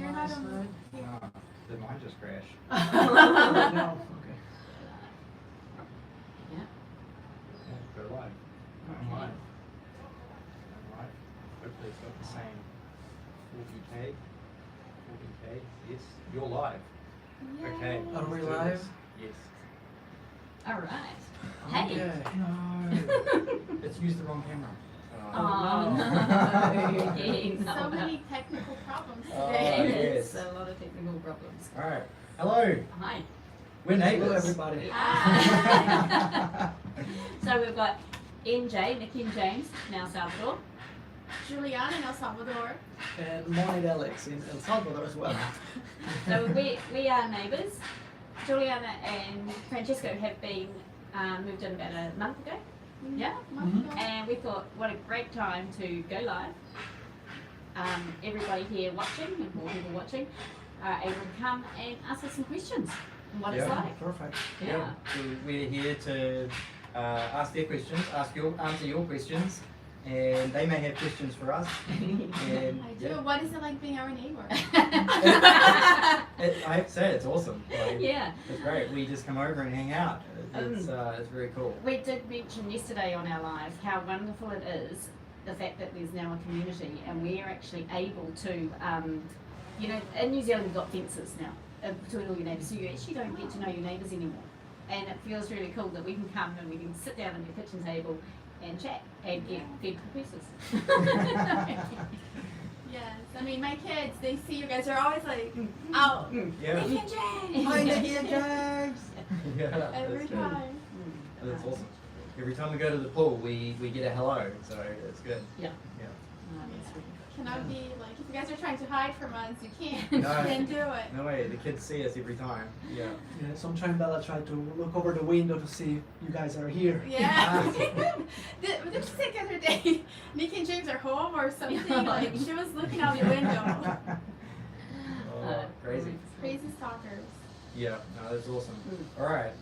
you're not on side? No, did mine just crash? No, okay. Yeah, go live. I'm live. I'm live. Hopefully it's got the same 40K. 40K. Yes, you're live. Okay. Are we let's do live? this. Yes. All right. Hey. Okay. No. Let's use the wrong camera. Oh, no. no. Again, no. So many technical problems Oh, today. yes. A lot of technical problems. All right. Hello. Hi. We're neighbors. Hello, everybody. Ah. So we've got NJ, Nicki and James, in El Salvador. Juliana in El Salvador. And Moneydelics in El Salvador as well. So we are neighbours. Juliana and Francesco have been moved in about a month ago. Yeah. Month ago. And we thought, what a great time to go live. Everybody here watching, and more people watching, are able to come and ask us some questions on what it's Yeah. like. Perfect. Yeah. So we're here to ask their questions, answer your questions, and they may have questions for us. And I do. yeah. What is it like being our neighbor? I have to say it's awesome. Like, Yeah. it's great. We just come over and hang out. It's very cool. We did mention yesterday on our live how wonderful it is, the fact that there's now a community and we are actually able to, you know, in New Zealand we've got fences now between all your neighbours, so you actually don't get to know your neighbours anymore. And it feels really cool that we can come and we can sit down at the kitchen table and chat and get fed for pieces. Yes. I mean, my kids, they see you guys are always like, out. Yeah. Nicki and James. Hi, Nicki and James. Yeah. Every That's good. time. That's awesome. Every time we go to the pool, we get a hello, so it's good. Yeah. Yeah. That's really Cannot be like, if you guys are trying to hide from us, you can't. No. You can't do it. No way. The kids see us every time. Yeah. Yeah, sometimes Bella tried to look over the window to see if you guys are here. Yeah. Did you say the other day, Nicki and James are home or something? Like, she was looking out the window. Oh, crazy. Crazy stalkers. Yeah, no, that's awesome. All right,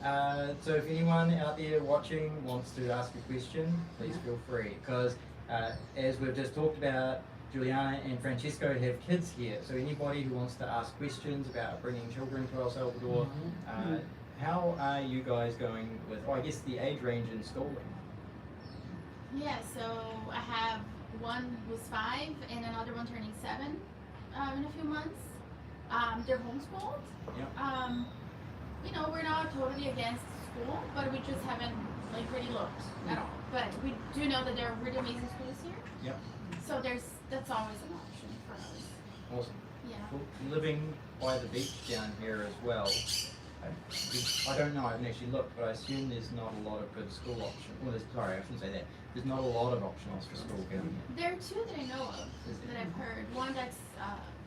so if anyone out there watching wants to ask a question, please feel free. Because as we've just talked about, Juliana and Francesco have kids here. So anybody who wants to ask questions about bringing children to El Salvador, how are you guys going with, I guess, the age range in schooling? Yeah, so I have one who's 5 and another one turning 7 in a few months. They're homeschooled. Yeah. You know, we're not totally against school, but we just haven't like really looked at all. But we do know that there are really amazing schools here. Yep. So that's always an option for us. Awesome. Yeah. Well, living by the beach down here as well, I don't know, I haven't actually looked, but I assume there's not a lot of good school options. Well, sorry, I shouldn't say that. There's not a lot of options for school down here. There are 2 that I know of that I've heard. One that's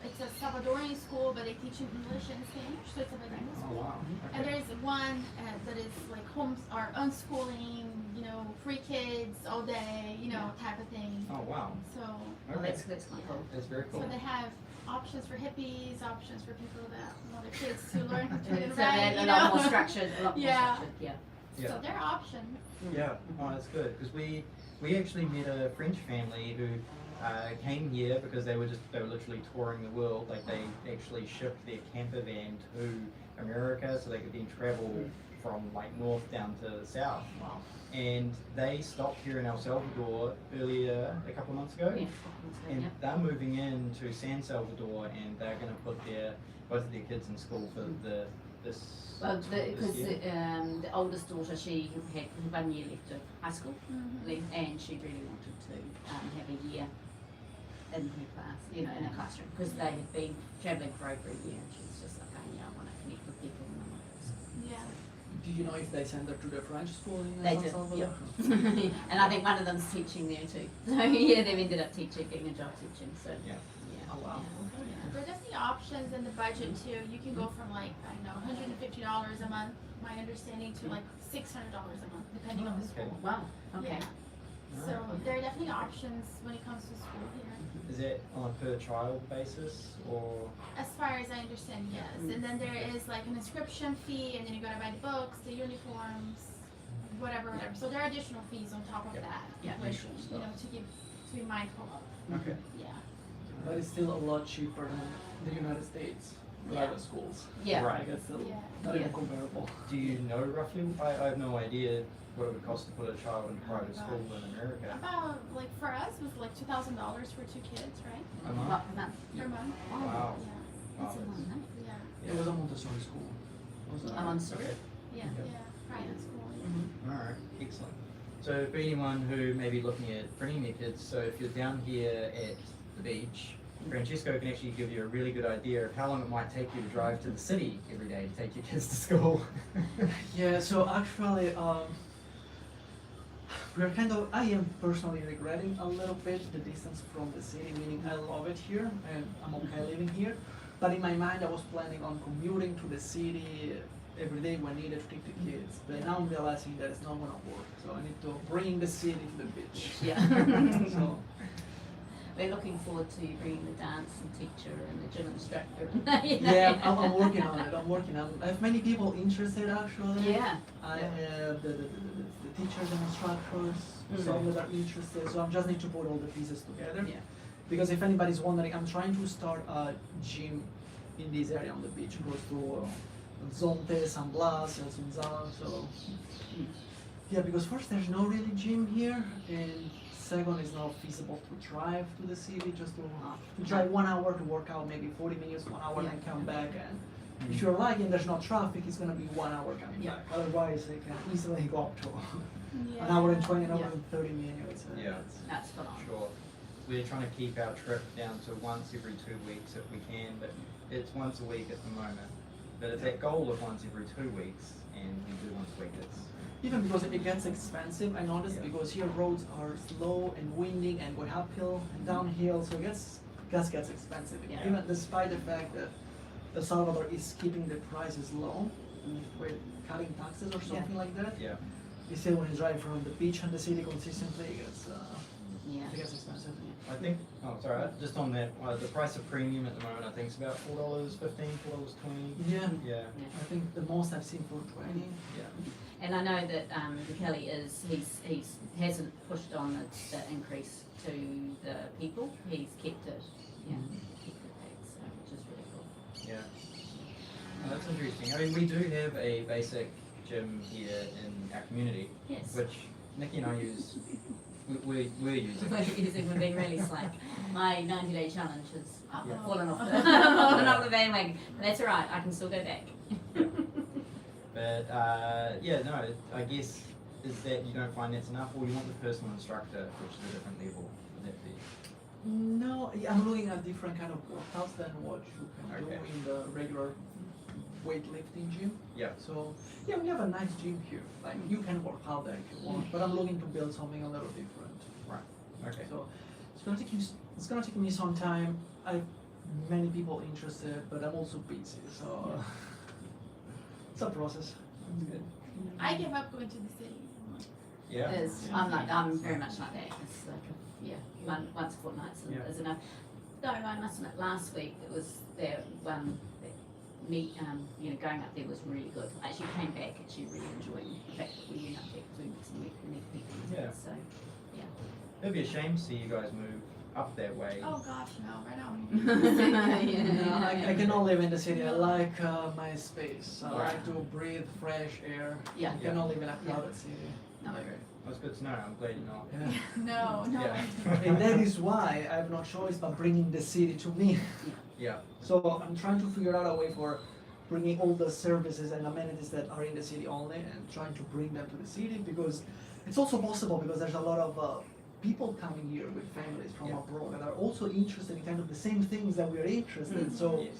it's a Salvadorian school, but they teach in English and Spanish, so it's a bilingual Oh, school. wow. And Okay. there's one that is like homes or unschooling, you know, free kids all day, you know, type of thing. Oh, wow. So, Oh, Okay. that's quite cool. That's very cool. so they have options for hippies, options for people that want their kids to learn how to read and So write, they're you a lot more know. structured, a lot more Yeah. structured, yeah. Yeah. So there are options. Yeah, oh, that's good because we actually met a French family who came here because they were literally touring the world. Like they actually shipped their camper van to America so they could then travel from like north down to south. Wow. And they stopped here in El Salvador earlier a couple of months ago. Yeah. And Yeah. they're moving into San Salvador and they're going to put both of their kids in school for this Well, this because year. the oldest daughter, she had 1 year left of high school, Mhm. and she really wanted to have a year in her class, you know, in a classroom, because they had been travelling for over a year, and she was just like, oh, yeah, I want to connect with people, and I want to. Yeah. Do you know if they send her to the French school in They El did, Salvador? yeah. And I think one of them's teaching there too. So yeah, they've ended up getting a job teaching. So Yeah. yeah. Oh, wow. Yeah. There are definitely options in the budget too. You can go from like, I don't know, $150 a month, my understanding, to like $600 a month, depending on the Okay. school. Wow. Okay. Yeah. So there are definitely options when it comes to school here. Is that on a per child basis or? As far as I understand, yes. And then there is like an inscription fee, and then you gotta buy the books, the uniforms, whatever. So there are additional fees on top of Yep. that, Yeah. which, Usual you know, stuff. to be mindful of. Okay. Yeah. but it's still a lot cheaper than the United States private schools. Yeah. Right. Like it's still Yeah. not even Yeah. comparable. Do you know roughly? I have no idea what it would cost to put a child in private school in America. About, like, for us, it was like $2,000 for 2 kids, right? A month? What, per month? Per month. Wow. Yeah. Wow, That's a lot, that's- no? Yeah. It was a Montessori school. It was a- I'm on sorry. Okay. Yeah. Okay. Yeah. Private school. Yeah. Mm-hmm. Alright, excellent. So for anyone who may be looking at bringing their kids, so if you're down here at the beach, Francesco can actually give you a really good idea of how long it might take you to drive to the city every day to take your kids to school. Yeah, so actually, I am personally regretting a little bit the distance from the city, meaning I love it here and I'm okay living here. But in my mind, I was planning on commuting to the city every day when needed to take the kids. But now I'm realizing that it's not gonna work. So I need to bring the city to the beach. Yeah. So, We're looking forward to bringing the dance and teacher and the gym instructor. And, you know. yeah, I'm working on it. I have many people interested actually. Yeah. I have the teachers and instructors, Mhm. some that are interested, so I just need to put all the pieces together. Yeah. Because if anybody's wondering, I'm trying to start a gym in this area on the beach, close to Zonte, San Blas, El Sunzal, so. Yeah, because first there's no really gym here, and second it's not feasible to drive to the city, just to drive 1 hour to work out, maybe 40 minutes, 1 hour, and come back, and if you're lucky and there's no traffic, it's gonna be 1 hour coming Yeah. back. Otherwise, it can easily go up to Yeah. an hour and 20, an hour Yeah. and 30 minutes. and Yeah. that's- That's phenomenal. Sure. We're trying to keep our trip down to once every 2 weeks if we can, but it's once a week at the moment. But it's that goal of once every 2 weeks, and we do once a week. It's Even because it gets expensive, I noticed, Yeah. because here roads are slow and winding and going uphill and downhill, so gas gets expensive. Yeah. Even despite the fact that El Salvador is keeping the prices low, with cutting taxes or something like that, yeah. you still when you drive from the beach and the city consistently, Yeah. it gets expensive. I think, oh, sorry, just on that, the price of premium at the moment, I think is about $4.15, $4.20. Yeah, Yeah, I think the most I've seen for 20. yeah. And I know that Kelly hasn't pushed on the increase to the people. He's kept it, kept it back, so which is really cool. Yeah. Oh, that's interesting. I mean, we do have a basic gym here in our community, Yes. which Nicki and I use. We're using. We're being really slack. My 90-day challenge has Yeah. fallen off the bandwagon. But that's all right. I can still go back. But yeah, no, I guess is that you don't find that's enough, or you want the personal instructor, which is a different level. Would that be? No, I'm looking at different kind of workouts than what you can Okay. do in the regular weightlifting gym. Yeah. So yeah, we have a nice gym here. Like you can work out there if you want, but I'm looking to build something a little different. Right. Okay. So it's gonna take me some time. I have many people interested, but I'm also busy. So it's a process. It's good. I gave up going to the city. Yeah. It is. I'm very much like that. It's like once a fortnight is enough. Though I must admit, last week it was there one that me going up there was really good. I actually came back actually really enjoying the fact that we went up there because we met some really people. Yeah. So It'd be a shame to see you guys move up that way. Oh gosh, no, right now. No, I cannot live in the city. I like my space. I Right. like to breathe fresh air. Yeah. I cannot live in a crowded city. No. Okay. That's good to know. I'm glad you're not. Yeah. No. Yeah. And that is why I have no choice but bringing the city to me. Yeah. So I'm trying to figure out a way for bringing all the services and amenities that are in the city only and trying to bring them to the city, because it's also possible because there's a lot of people coming here with families from Yeah. abroad that are also interested in kind of the same things that we are interested in. So Yes.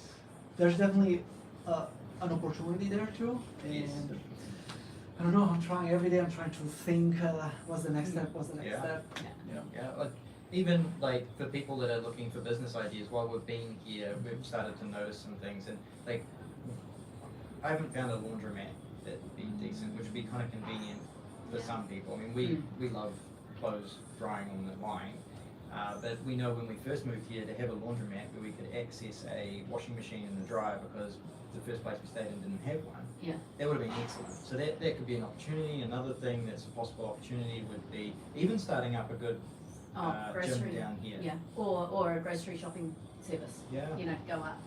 there's definitely an opportunity there too. And Yes. I don't know, I'm trying every day, I'm trying to think what's the next step, what's the next Yeah. step. Yeah. Yeah. Yeah, like, even like for people that are looking for business ideas, while we've been here, we've started to notice some things, and like I haven't found a laundromat that'd be decent, which would be kind of convenient for Yeah. some people. I mean, we love clothes drying on the line, but we know when we first moved here to have a laundromat where we could access a washing machine and a dryer, because the first place we stayed in didn't have one. Yeah. That would have been excellent. So that could be an opportunity. Another thing that's a possible opportunity would be even starting up a good Oh, grocery. gym down here. Yeah, or a grocery shopping service. Yeah. You know, go up,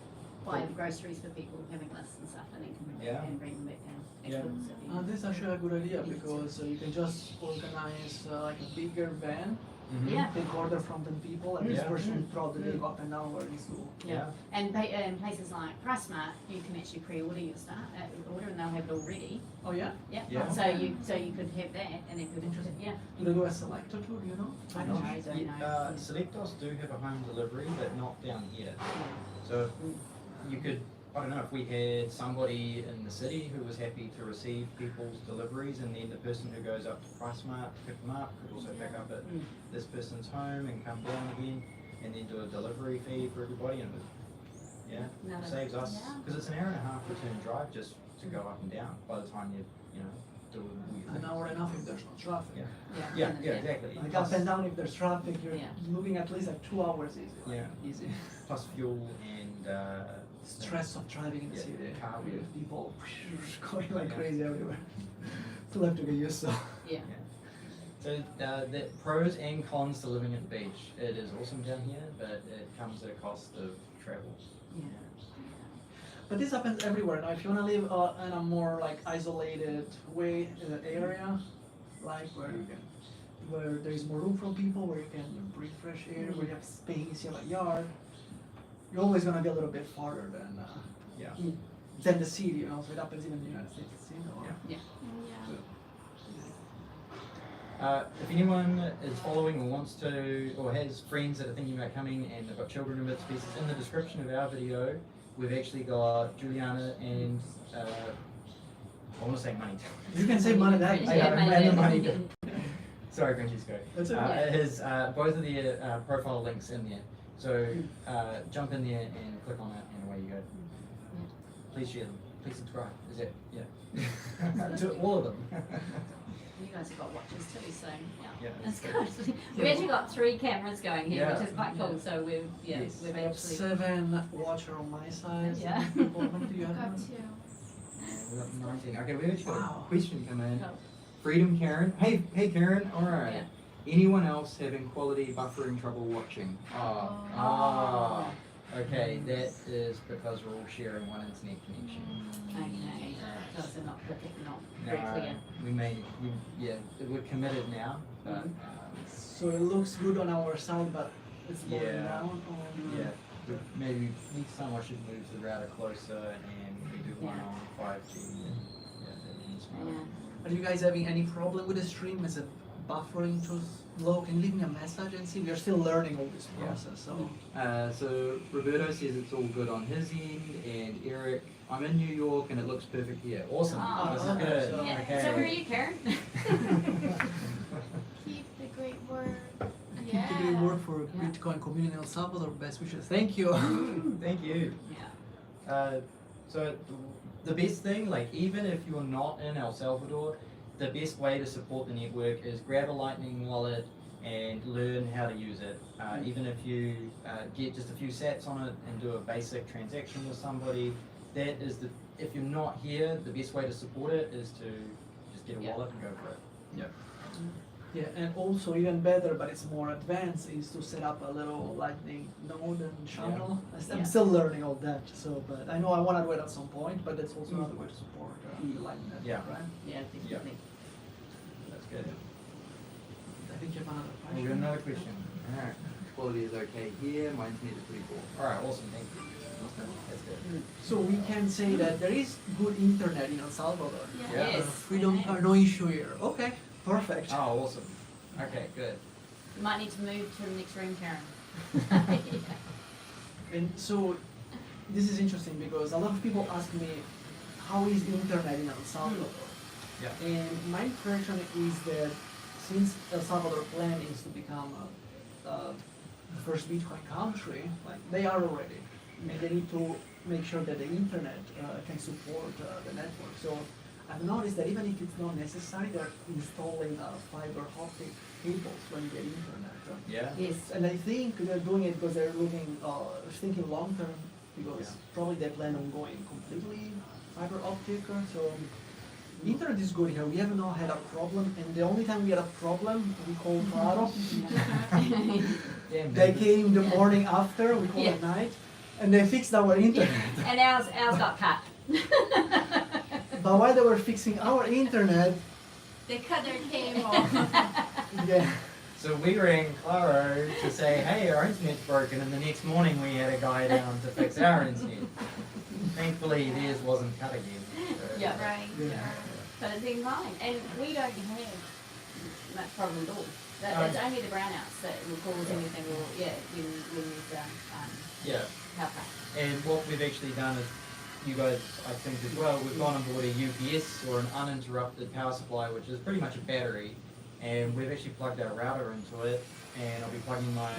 buy Cool. groceries for people having lists and stuff, and then come back Yeah. and bring them back down. Yeah. Excellent. This is actually a good idea because you can just organize like a bigger van, Mhm. Yeah. take order from 10 people, and this Yeah. person throughout the day up and down where it needs to go. Yeah. And places like PriceSmart, you can actually pre-order your order, and they'll have it all ready. Oh yeah? Yeah. Yeah. So you could have that, and then people Interesting. yeah. Do they do a selector too? Do you know? I don't know. Selectos do have a home delivery, but not down here. So you could, I don't know, if we had somebody in the city who was happy to receive people's deliveries, and then the person who goes up to PriceSmart to pick them up could also pick up at this person's home and come down again, and then do a delivery fee for everybody, and No, no. saves us, Yeah. because it's an hour and a half return drive just to go up and down by the time you know, do An hour and a half if there's no traffic. Yeah. Yeah. Yeah, exactly. Like up and down if there's traffic, you're Yeah. looking at least like 2 hours easy. Like, Yeah. Easy. Plus fuel and, Stress of driving in the Yeah, city. car With people going like Yeah. crazy everywhere. Still have to get used to. Yeah. So the pros and cons to living at the beach. It is awesome down here, but it comes at a cost of travel. Yeah. But this happens everywhere. Now, if you want to live in a more like isolated way area, like where there is more room for people, where you can breathe fresh air, where you have space, you have a yard, you're always gonna be a little bit farther Yeah. than the city. You know, so it happens even in the United States. You know. Yeah. Yeah. If anyone is following or wants to, or has friends that are thinking about coming and they've got children in bits and pieces, in the description of our video, we've actually got Juliana and, I want to say money. You can say Moneydelics. Yeah, Money. Sorry, Francesco. That's okay. His, both of the profile links in there. So jump in there and click on it and away you go. Please share them. Please subscribe. Is it? Yeah. To all of them. You guys have got watches too, so Yeah, that's that's good. We've actually got 3 cameras going here, Yeah. which is quite cool. So we've Yes. we've I have actually 7 watcher on my side. Yeah. How many do you Got have? 2. We've got 19. Okay, we've actually got Wow. a question come in. Oh. Freedom Karen. Hey Karen. All right. Yeah. Anyone else having quality buffering trouble watching? Oh. Okay, that is because we're all sharing one internet connection. Okay, so they're not No, very clear. we're committed now, but So it looks good on our side, but it's going Yeah. down on. maybe next time I should move the router closer and we do one Yeah. on 5G. And, that means Yeah. Are you guys having any problem with the stream? Is it buffering too slow? Can you leave me a message and see? We are still learning all this Yeah. process, so. So Roberto says it's all good on his end, and Eric, I'm in New York and it looks perfect here. Awesome. Oh, This is okay. good. So- Yeah. Okay. So where are you, Karen? Keep the great work. Keep the good work for Yeah. Bitcoin community in El Salvador. Best wishes. Thank you. Thank you. Yeah. So the best thing, like even if you're not in El Salvador, the best way to support the network is grab a Lightning wallet and learn how to use it. Even if you get just a few sats on it and do a basic transaction with somebody, that is if you're not here, the best way to support it is to just get a Yeah. wallet and go for it. Yep. Yeah, and also even better, but it's more advanced, is to set up a little Lightning node and channel. I'm Yeah. still learning all that, so, but I know I want to do it at some point, but that's also another way to support the Lightning network, Yeah. right? Yeah, definitely. That's good. I think you have another We question. got another question. Alright. Quality is okay here, my internet is pretty poor. Alright, awesome, thank you. That's good. So we can say that there is good internet in El Salvador. Yeah. Yes. We don't have no issue here. Okay, perfect. Oh, awesome. Okay, good. You might need to move to the next room, Karen. And so this is interesting because a lot of people ask me, how is the internet in El Salvador? Yeah. And my impression is that since El Salvador plan is to become the first Bitcoin country, like they are already, and they need to make sure that the internet can support the network. So I've noticed that even if it's not necessary, they're installing fiber optic cables when you get internet. Yeah? Yes. And I think they're doing it because they're looking, thinking long term, because Yeah. probably they plan on going completely fiber optic. So Internet is good here. We have not had a problem, and the only time we had a problem, we called Claro. Damn, They baby. came the morning after, we called at night, and they fixed our internet. And ours got cut. But while they were fixing our internet, They cut their cable. yeah, So we rang Claro to say, hey, our internet's broken, and the next morning we had a guy down to fix our internet. Thankfully, theirs wasn't cut again. So- Yeah. Right. Yeah. But it's been fine, and we don't have much problem at all. It's only the brownouts that will cause anything, or when there's Yeah. power cut. And what we've actually done is, you guys, I think as well, we've gone on board a UPS or an uninterrupted power supply, which is pretty much a battery, and we've actually plugged our router into it, and I'll be plugging my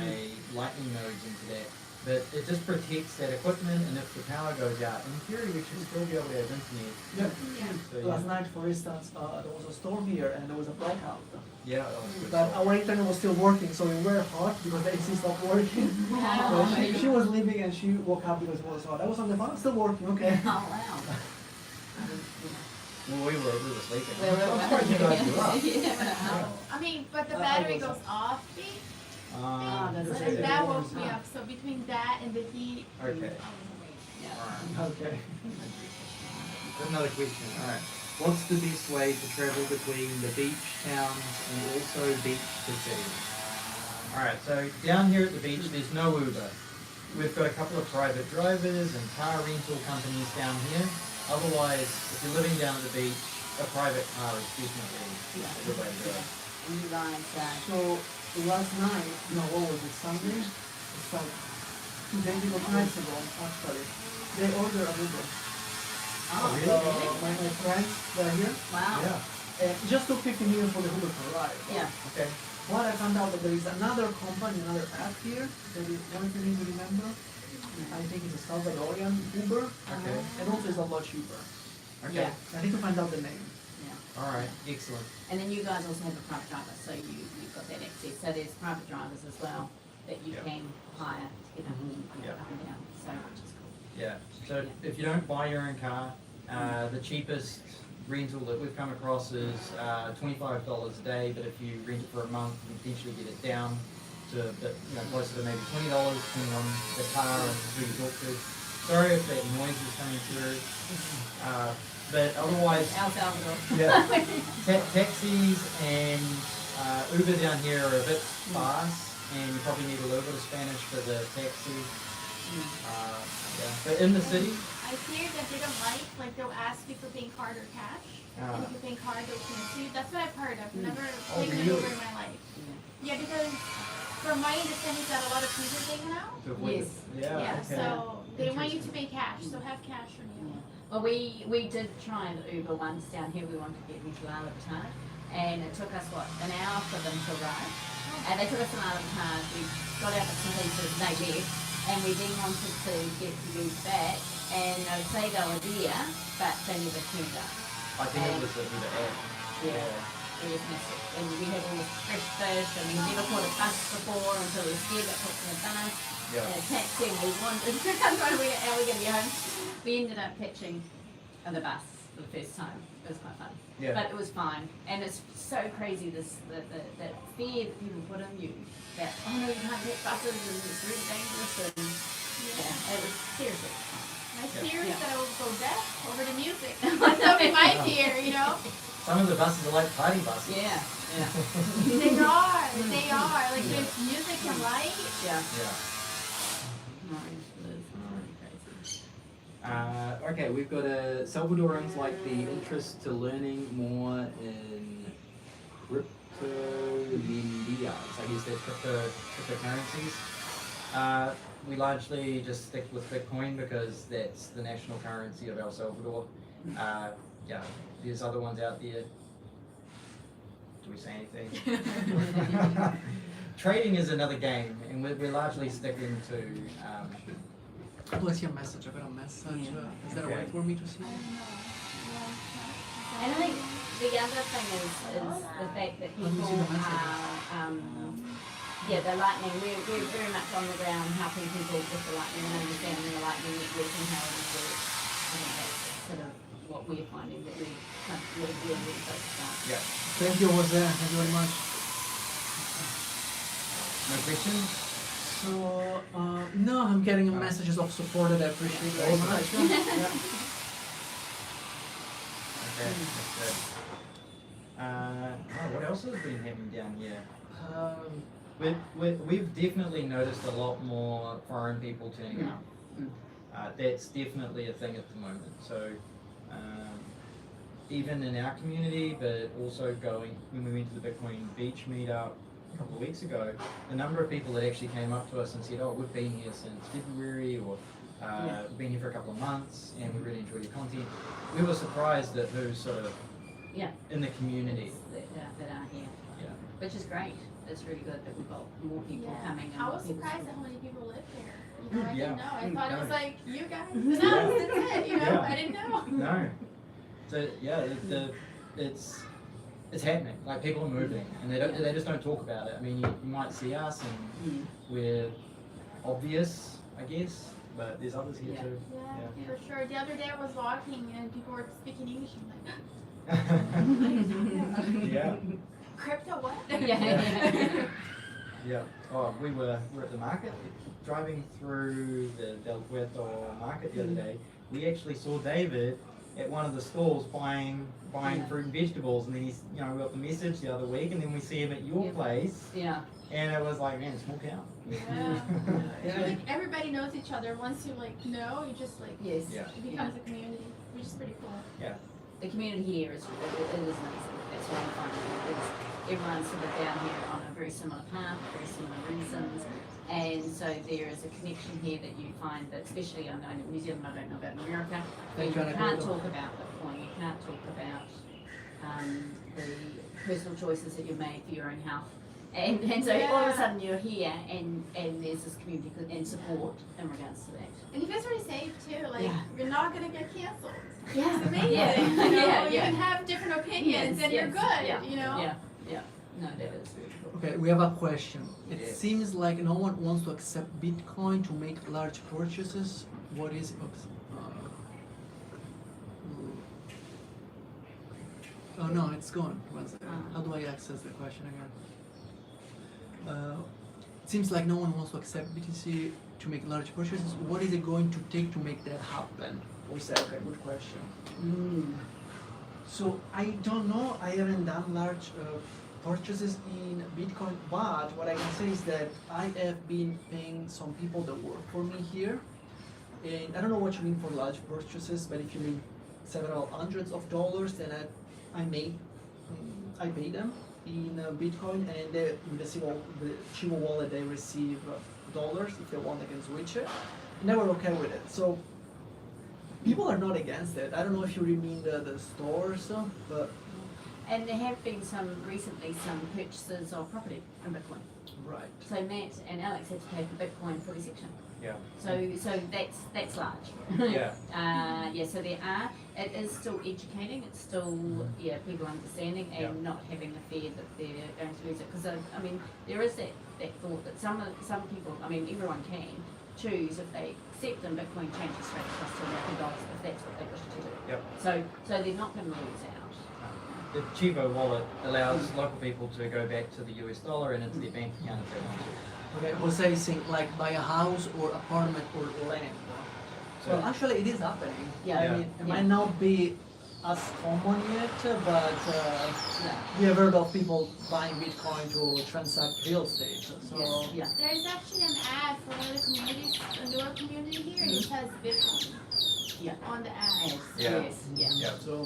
lightning nodes into that. But it just protects that equipment, and if the power goes out, in theory we should still be able to have internet. yeah. Yeah. So, Last night, for instance, there was a storm here, and there was a blackout. yeah, that was good. But our internet was still working, so we were hot because the AC stopped working. Oh, So she was leaving and she woke up because it was hot. I was on the phone, still working, okay. Oh, wow. Well, we were sleeping. Well, I'm surprised you guys were up. Yeah. I mean, but the I battery was goes off, Ah, does it? and that woke me up. So between that and the heat, Okay. Yeah. Alright. Okay. Another question. Alright. What's the best way to travel between the beach towns and also beach to city? Alright, so down here at the beach, there's no Uber. We've got a couple of private drivers and car rental companies down here. Otherwise, if you're living down at the beach, a private car is definitely a good way to go. And you guys, So last night, no, what was it, Sunday? It's like 2 days ago, 2 nights ago, actually. They ordered a Uber. oh, My friends, they're here. wow. Yeah. It just took 15 minutes for the Uber to arrive. Yeah. Okay. But I found out that there is another company, another app here, that is, one thing you remember, I think it's a Salvadorian Uber, Okay. and also it's a lot cheaper. Okay. Yeah. I need to find out the name. Yeah. Alright, excellent. And then you guys also have a private driver, so you've got that access. So there's private drivers as well that you Yeah. can hire to get up and, Yeah. up and down, so which is cool. Yeah. So if you don't buy your own car, the cheapest rental that we've come across is $25 a day, but if you rent it for a month, you can potentially get it down to a bit, closer to maybe $20, depending on the car and who you talk to. Sorry if that noise is coming through. But otherwise, El Salvador. yeah, taxis and Uber down here are a bit sparse, and you probably need a little bit of Spanish for the taxi. Yeah. But in the city, I hear that they don't like they'll ask you for paying card or cash. And if you're paying card, they'll cancel you. That's what I've heard. I've never taken an really? Uber in my life. Yeah, because from my understanding is that a lot of people are taking out. to avoid Yes. Yeah. Yeah, Okay. so they want you to pay cash, so have cash on you. Well, we did try and Uber once down here. We wanted to get into Alby, and it took us an hour for them to arrive. And they took us to Alby. We got out of some pieces, they left, and we then wanted to get to use back. And they would say they were there, but they never turned up. I think it was the Uber app. Yeah. It was massive. And we had all this fresh fish, and we never caught a bus before until we scared got put in a bus. Yeah. And a taxi, and we wanted to come right away, how are we going to get home? We ended up catching the bus for the first time. It was quite fun. Yeah. But it was fine. And it's so crazy, that fear that people put in you, that, oh no, you can't take buses, and it's really dangerous, and yeah, it was seriously fun. My fear is Yeah. that I will go deaf over the music. That'll be my fear, you know? Some of the buses are like party buses. Yeah, yeah, They are. They are. Like there's music and light. yeah. Yeah. Okay, we've got Salvadorans like the interest to learning more in crypto Indias. I guess that's cryptocurrencies. We largely just stick with Bitcoin because that's the national currency of El Salvador. Yeah, there's other ones out there. Do we say anything? Trading is another game, and we're largely sticking to. Do I see a message? I got a message. Is there a way Okay. for me to see? And I think the other thing is the fact that Let me see people the message. are, they're lightning. We're very much on the ground helping people with the lightning and understanding the lightning network and how it works. I think that's sort of what what we're finding that we're really focused on. Yeah. Thank you, Jose. Thank you very much. No questions? So, no, I'm getting messages of support that I appreciate very much. Yeah. Okay, that's good. What else has been happening down here? We've definitely noticed a lot more foreign people turning up. That's definitely a thing at the moment. So, even in our community, but also when we went to the Bitcoin Beach meetup a couple of weeks ago, the number of people that actually came up to us and said, "Oh, we've been here since February," or "We've been here for a couple of months, and we really enjoy your content." We were surprised at who's sort of in the community. That are here, Yeah. which is great. It's really good that we've got more people coming. And I more was people surprised at how many people live there. You know, I didn't know. I thought it was No. like you guys and us. That's it. You know, Yeah. I didn't know. No. So yeah, it's happening. Like people are moving, and they just don't talk about it. I mean, you might see us, and we're obvious, I guess, but there's others here too. Yeah, for sure. The other day I was walking and people were speaking English. I'm like, Yeah. crypto what? Yeah. Yeah. Oh, we were at the market, driving through the Del Puerto market the other day. We actually saw David at one of the stalls buying fruit and vegetables, and then we got the message the other week, and then we see him at your place, Yeah. and it was like, man, small town. Yeah. Like everybody knows each other. Once you know, you just Yes. Yeah. it becomes a community, which is pretty cool. The community here is amazing. That's what I'm finding. Everyone's sort of down here on a very similar path, very similar reasons, and so there is a connection here that you find that, especially I know in New Zealand, I don't know about America, where you can't talk about Bitcoin, you can't talk about the personal choices that you've made for your own health. And so all of a sudden you're here and there's this community and support in regards to that. And you feel very safe too. Like you're not gonna get canceled. Yeah. It's amazing. Yeah. You know, Yeah. you can have different opinions and you're good. Yeah. You know. Yeah. No, that is really cool. Okay, we have a question. It Yes. seems like no one wants to accept Bitcoin to make large purchases. What is oh no, it's gone. One second. How do I access the question again? It seems like no one wants to accept BTC to make large purchases. What is it going to take to make that happen? We said, okay, good question. So I don't know. I haven't done large purchases in Bitcoin, but what I can say is that I have been paying some people that work for me here, and I don't know what you mean for large purchases, but if you mean several hundreds of dollars, then I pay them in Bitcoin, and with the Chivo wallet they receive dollars. If they want, they can switch it, and they were okay with it. So people are not against it. I don't know if you mean the stores, but And there have been recently some purchases of property in Bitcoin. right. So Matt and Alex had to pay for Bitcoin for the section. Yeah. So that's large. Yeah. So it is still educating, it's still, people understanding and not having the fear that they're going to lose it. Because, I mean, there is that thought that some people, I mean, everyone can choose if they accept them, Bitcoin changes straight across to $1,000 if that's what they wish to do. Yep. So they're not going to lose out. The Chivo wallet allows local people to go back to the US dollar and into their bank account if they want to. Okay, Jose is saying like buy a house or apartment or land. Well, actually, it is happening. Yeah. I mean, it might not be as common yet, but we have heard of people buying Bitcoin to transact real estate. So Yeah. There's actually an ad for one of the communities, a newer community here, and it says Bitcoin on the ad. Yeah. Yes. So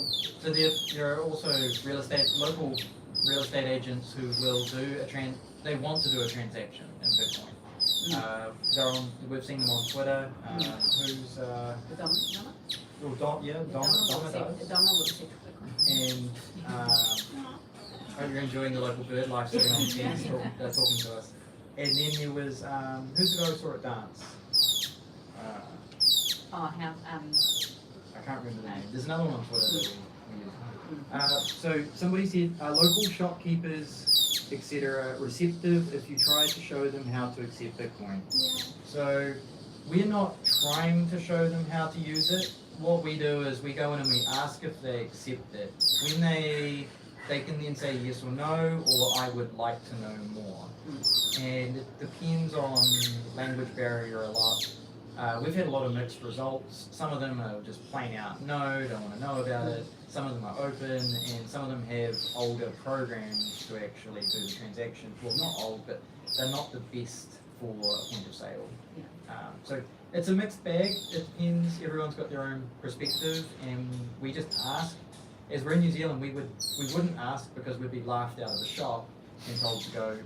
there are also local real estate agents who will they want to do a transaction in Bitcoin. We've seen them on Twitter. Who's The Donna? well, Donna does. Donna will accept Bitcoin. And hope you're enjoying the local bird life sitting on the fence. They're talking to us. And then there was who's the guy who saw it dance? I can't remember the name. There's another one on Twitter that we use. So somebody said local shopkeepers, etc., receptive if you try to show them how to accept Bitcoin. Yeah. So we're not trying to show them how to use it. what we do is we go in and we ask if they accept it. When they can then say yes or no, or I would like to know more. And it depends on language barrier a lot. We've had a lot of mixed results. Some of them are just plain out no, don't want to know about it. Some of them are open, and some of them have older programs to actually do the transaction. Well, not old, but they're not the best for point of sale. So it's a mixed bag. It depends. Everyone's got their own perspective, and we just ask. As we're in New Zealand, we wouldn't ask because we'd be laughed out of the shop and told to go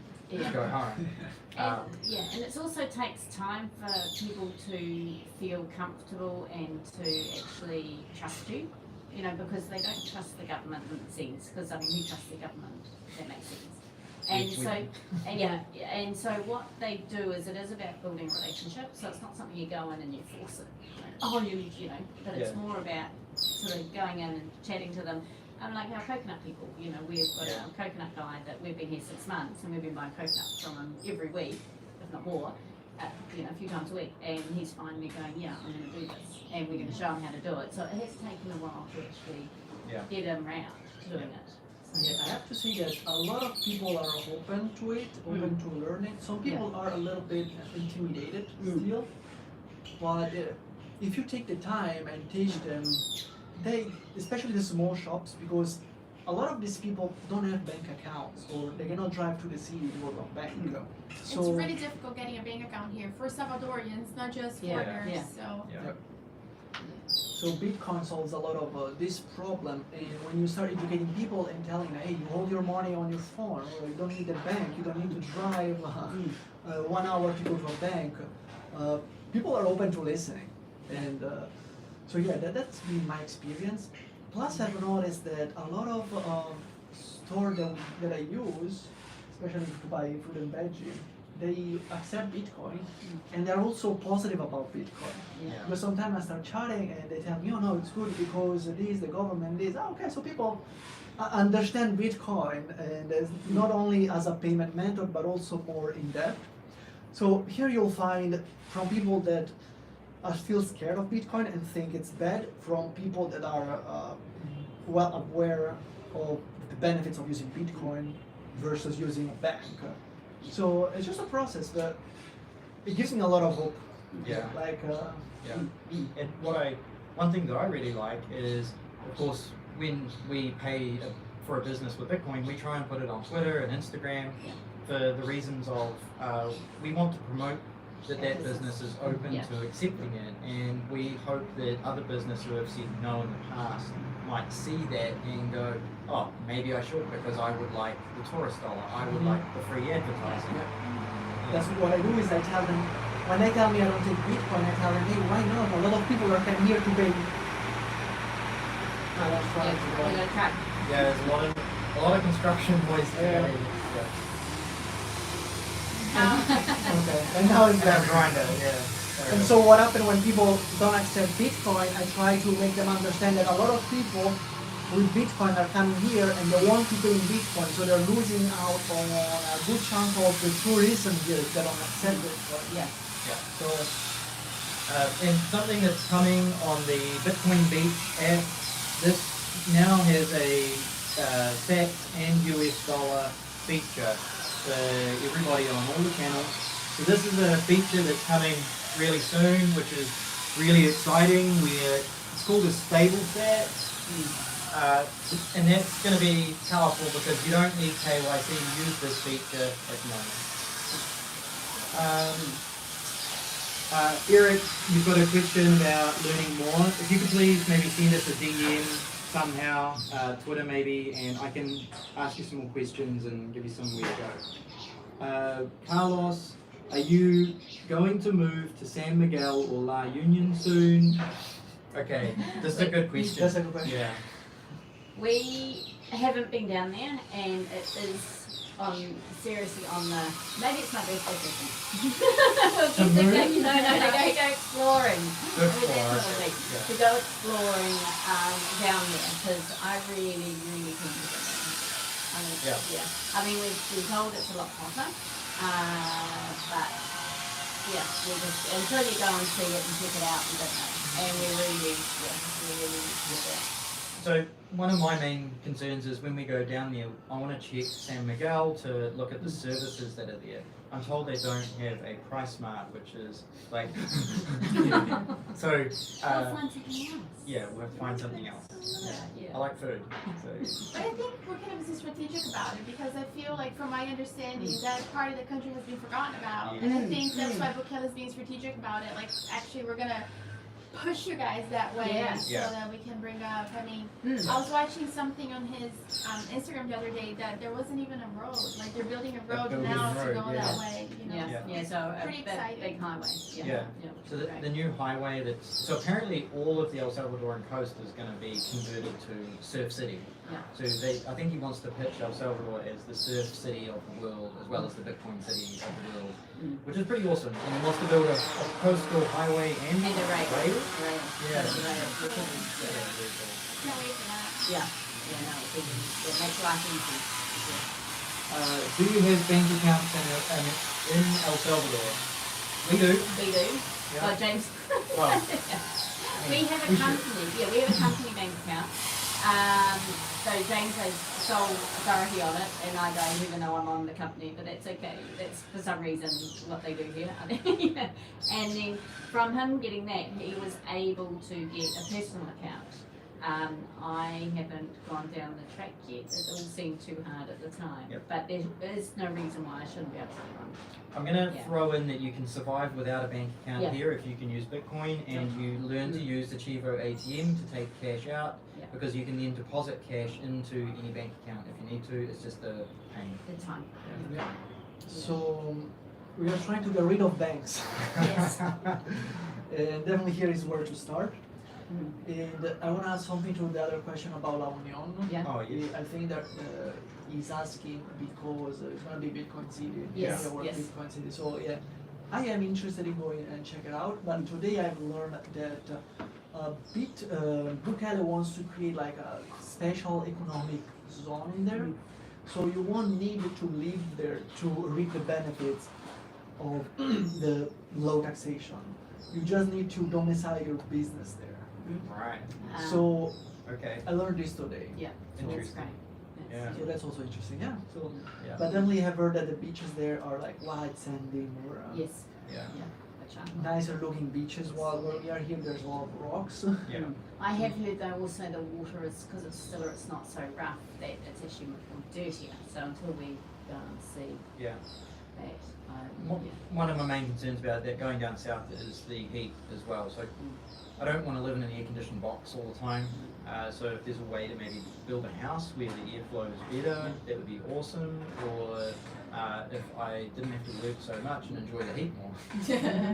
home. And it also takes time for people to feel comfortable and to actually trust you, you know, because they don't trust the government in a sense, because I mean, who trusts the government? That makes sense. And so what they do is it is about building relationships, so it's not something you go in and you force it. You know, but it's more about sort of going in and chatting to them. Like our coconut people, you know, we've got our coconut guy that we've been here 6 months and we've been buying coconuts from him every week, if not more, you know, a few times a week. And he's finally going, yeah, I'm going to do this. And we're going to show him how to do it. So it has taken a while to actually get him round to doing it. Yeah, I have to say that a lot of people are open to it, open to learning. Some people are a little bit intimidated still, but if you take the time and teach them, especially the small shops, because a lot of these people don't have bank accounts or they cannot drive to the city to open a bank. So it's really difficult getting a bank account here for Salvadorians, not just foreigners. So Bitcoin solves a lot of this problem, and when you start educating people and telling them, hey, you hold your money on your phone, or you don't need a bank, you don't need to drive 1 hour to go to a bank, people are open to listening. And so yeah, that's been my experience. Plus I've noticed that a lot of stores that I use, especially to buy food and veggie, they accept Bitcoin, and they're also positive about Bitcoin. Because sometimes I start chatting and they tell me, oh no, it's good because this, the government, this. Oh, okay, so people understand Bitcoin, and not only as a payment method, but also more in depth. So here you'll find from people that are still scared of Bitcoin and think it's bad, from people that are well aware of the benefits of using Bitcoin versus using a bank. So it's just a process, but it gives me a lot of hope. And one thing that I really like is, of course, when we pay for a business with Bitcoin, we try and put it on Twitter and Instagram for the reasons of we want to promote that business is open to accepting it, and we hope that other businesses who have said no in the past might see that and go, oh, maybe I should, because I would like the tourist dollar, I would like the free advertising. That's what I do, is I tell them, when they tell me I don't take Bitcoin, I tell them, hey, why not? A lot of people are coming here to pay. There's a lot of construction boys today. Okay, and now it's that grinder, And so what happens when people don't accept Bitcoin, I try to make them understand that a lot of people with Bitcoin are coming here and they want to pay in Bitcoin, so they're losing out on a good chunk of the tourism here if they don't accept Bitcoin. So, and something that's coming on the Bitcoin Beach app, this now has a SAT and US dollar feature for everybody on all the channels. So this is a feature that's coming really soon, which is really exciting. It's called a stable SAT, and that's going to be powerful because you don't need KYC to use this feature at the moment. Eric, you've got a question about learning more. If you could please maybe send us a DM somehow, Twitter maybe, and I can ask you some more questions and give you somewhere to go. Carlos, are you going to move to San Miguel or La Union soon? Okay, this is a good question. That's a good question. Yeah. We haven't been down there, and it is seriously on the, maybe it's my birthday present. We'll keep thinking, no, go exploring. To go exploring down there, because I really think it's amazing. I mean, we've been told it's a lot hotter, but we'll just, until you go and see it and check it out, you don't know. And we're really, So one of my main concerns is when we go down there, I want to check San Miguel to look at the services that are there. I'm told they don't have a price mart, which is like, so, We'll find something else. yeah, we'll have to find something else. Yeah. I like food, so. But I think we're kind of strategic about it because I feel like, from my understanding, that part of the country has been forgotten about, and I think that's why Bukele is being strategic about it. Like, actually, we're gonna push you guys that way Yeah. so Yeah. that we can bring up. I mean, I was watching something on his Instagram the other day that there wasn't even a road. Like, they're building a road building now a to road, go yeah. that way. You know. Yeah, so a Pretty big, exciting. big highway. Yeah. which So is the great. new highway that's, so apparently all of the El Salvadoran coast is going to be converted to surf city. Yeah. So I think he wants to pitch El Salvador as the surf city of the world as well as the Bitcoin city of the world, which is pretty awesome. And he wants to build a coastal highway and And a rail. rail. Rail. Yeah. Rail. Yeah, very cool. Can't wait for that. Yeah, no, it makes life easy. Do you have bank accounts in El Salvador? We do. We do. Yeah. Oh, James. Well, We have a company, we have a company bank account. So James has sole authority on it, and I don't even know I'm on the company, but that's okay. That's for some reason what they do here. And then from him getting that, he was able to get a personal account. I haven't gone down the track yet. It all seemed too hard at the time, Yep. but there is no reason why I shouldn't be able to get one. I'm going to Yeah. throw in that you can survive without a bank account Yeah. here if you can use Bitcoin and you learn to use the Chivo ATM to take cash out, Yeah. because you can then deposit cash into any bank account if you need to. It's just a pain. The time. Yeah. So we are trying to get rid of banks. Yes. And definitely here is where to start. Mm. And I want to ask something to the other question about La Union. Yeah. Oh, yes. I think that he's asking because it's going to be Bitcoin City. Yes, Yeah, we're yes. Bitcoin City. So yeah, I am interested in going and check it out. But today I've learned that Bukele wants to create like a special economic zone in there. So you won't need to live there to reap the benefits of the low taxation. You just need to domicile your business there. Right. So Okay. I learned this today. Yeah, that's Interesting. great. Yeah. So that's also interesting. Yeah. So, Yeah. but definitely have heard that the beaches there are like white, sandy, more Yes, Yeah. which nicer looking beaches. While where we are here, there's a lot of rocks. Yeah. I have heard though also the water is, because it's stiller, it's not so rough, that it's actually much more dirtier. So until we go and see Yeah. that, Mo- yeah. One of my main concerns about that going down south is the heat as well. So I don't want to live in an air-conditioned box all the time. So if there's a way to maybe build a house where the airflow is better, that would be awesome. Or if I didn't have to work so much and enjoy the heat more,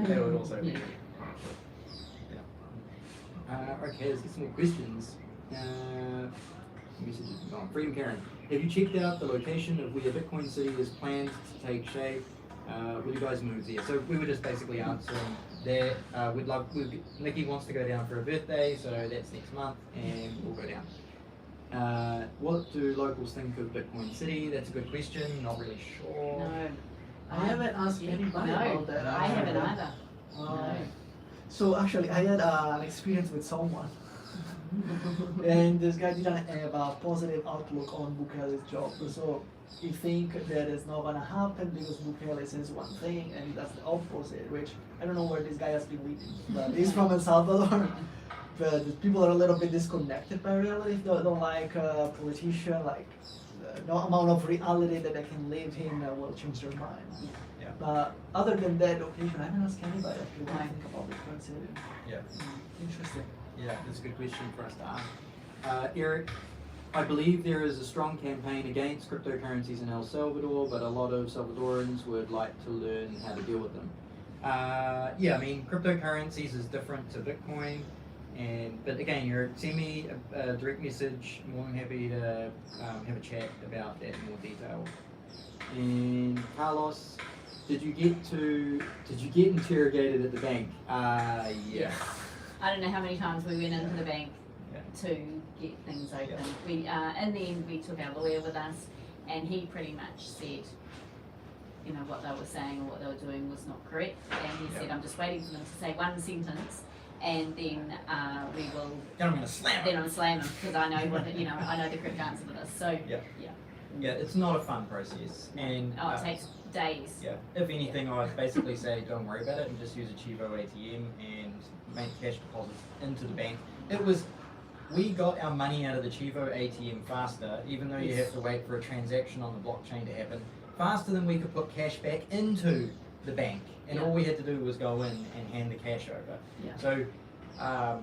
that would also be Yeah. good. Okay, let's get some more questions. Freedom Karen, have you checked out the location of where Bitcoin City is planned to take shape? Will you guys move there? So we were just basically answering that. Nicki wants to go down for her birthday, so that's next month, and we'll go down. What do locals think of Bitcoin City? That's a good question. Not really sure. No. I haven't asked anybody No, about that. I haven't either. No. So actually, I had an experience with someone, and this guy didn't have a positive outlook on Bukele's job. So he think that it's not gonna happen because Bukele says one thing and he does the opposite. Which I don't know where this guy has been living, but he's from El Salvador. But people are a little bit disconnected by reality. They don't like a politician, like no amount of reality that they can live in will change their mind. Yeah. But other than that location, I haven't asked anybody actually what Right. they think about Bitcoin City. Yeah. Interesting. Yeah. That's a good question for us to ask. Eric, I believe there is a strong campaign against cryptocurrencies in El Salvador, but a lot of Salvadorans would like to learn how to deal with them. Yeah, I mean, cryptocurrencies is different to Bitcoin. But again, send me a direct message. I'm more than happy to have a chat about that in more detail. And Carlos, did you get interrogated at the bank? Yeah. I don't know how many times we went into the bank Yeah. to get things open. Yeah. We, in the end, we took our lawyer with us, and he pretty much said, you know, what they were saying or what they were doing was not correct. And he said, Yeah. I'm just waiting for them to say one sentence, and then we will. Then I'm gonna slam Then it. I'm slamming because I know what I know the correct answer for this. So Yeah, it's not a fun process, and it takes days. yeah, if anything, I'd basically say don't worry about it and just use a Chivo ATM and make cash deposits into the bank. We got our money out of the Chivo ATM faster, even though you have to wait for a transaction on the blockchain to happen, faster than we could put cash back into the bank. And all we had to do was go in and hand the cash over. Yeah. So, I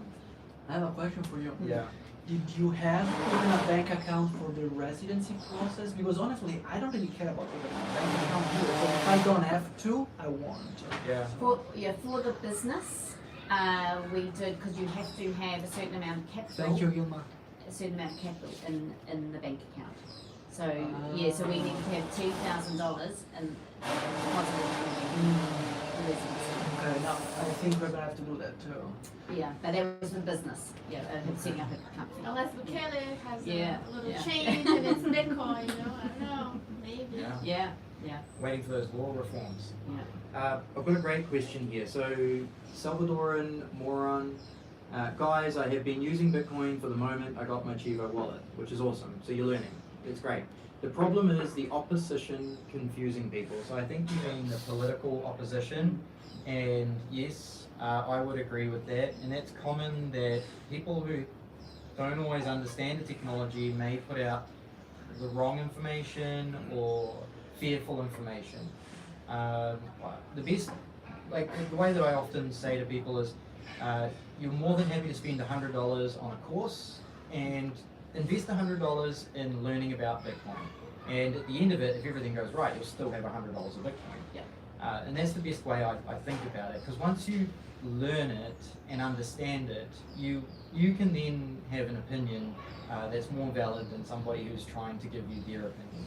have a question for you. yeah. Did you have even a bank account for the residency process? Because honestly, I don't really care about opening a bank account here. So if I don't have to, I won't. Yeah. For the business, we did because you have to have a certain amount of capital. Thank you, Gilma. A certain amount of capital in the bank account. So so we need to have $2,000 and Okay, now I think we're gonna have to do that too. Yeah, but that was the business. Yeah, setting up a company. Unless Bukele has Yeah, a little yeah. change and it's Bitcoin, you know, I don't know, maybe. Yeah. Yeah, Waiting for those law reforms. I've got a great question here. So, Salvadoran moron. Guys, I have been using Bitcoin for the moment I got my Chivo wallet, which is awesome. So you're learning. It's great. The problem is the opposition confusing people. So I think you mean the political opposition, and yes, I would agree with that. And that's common that people who don't always understand the technology may put out the wrong information or fearful information. The best, like the way that I often say to people is, you're more than happy to spend $100 on a course and invest $100 in learning about Bitcoin. And at the end of it, if everything goes right, you'll still have $100 of Bitcoin. Yeah. And that's the best way I think about it, because once you learn it and understand it, you can then have an opinion that's more valid than somebody who's trying to give you their opinion.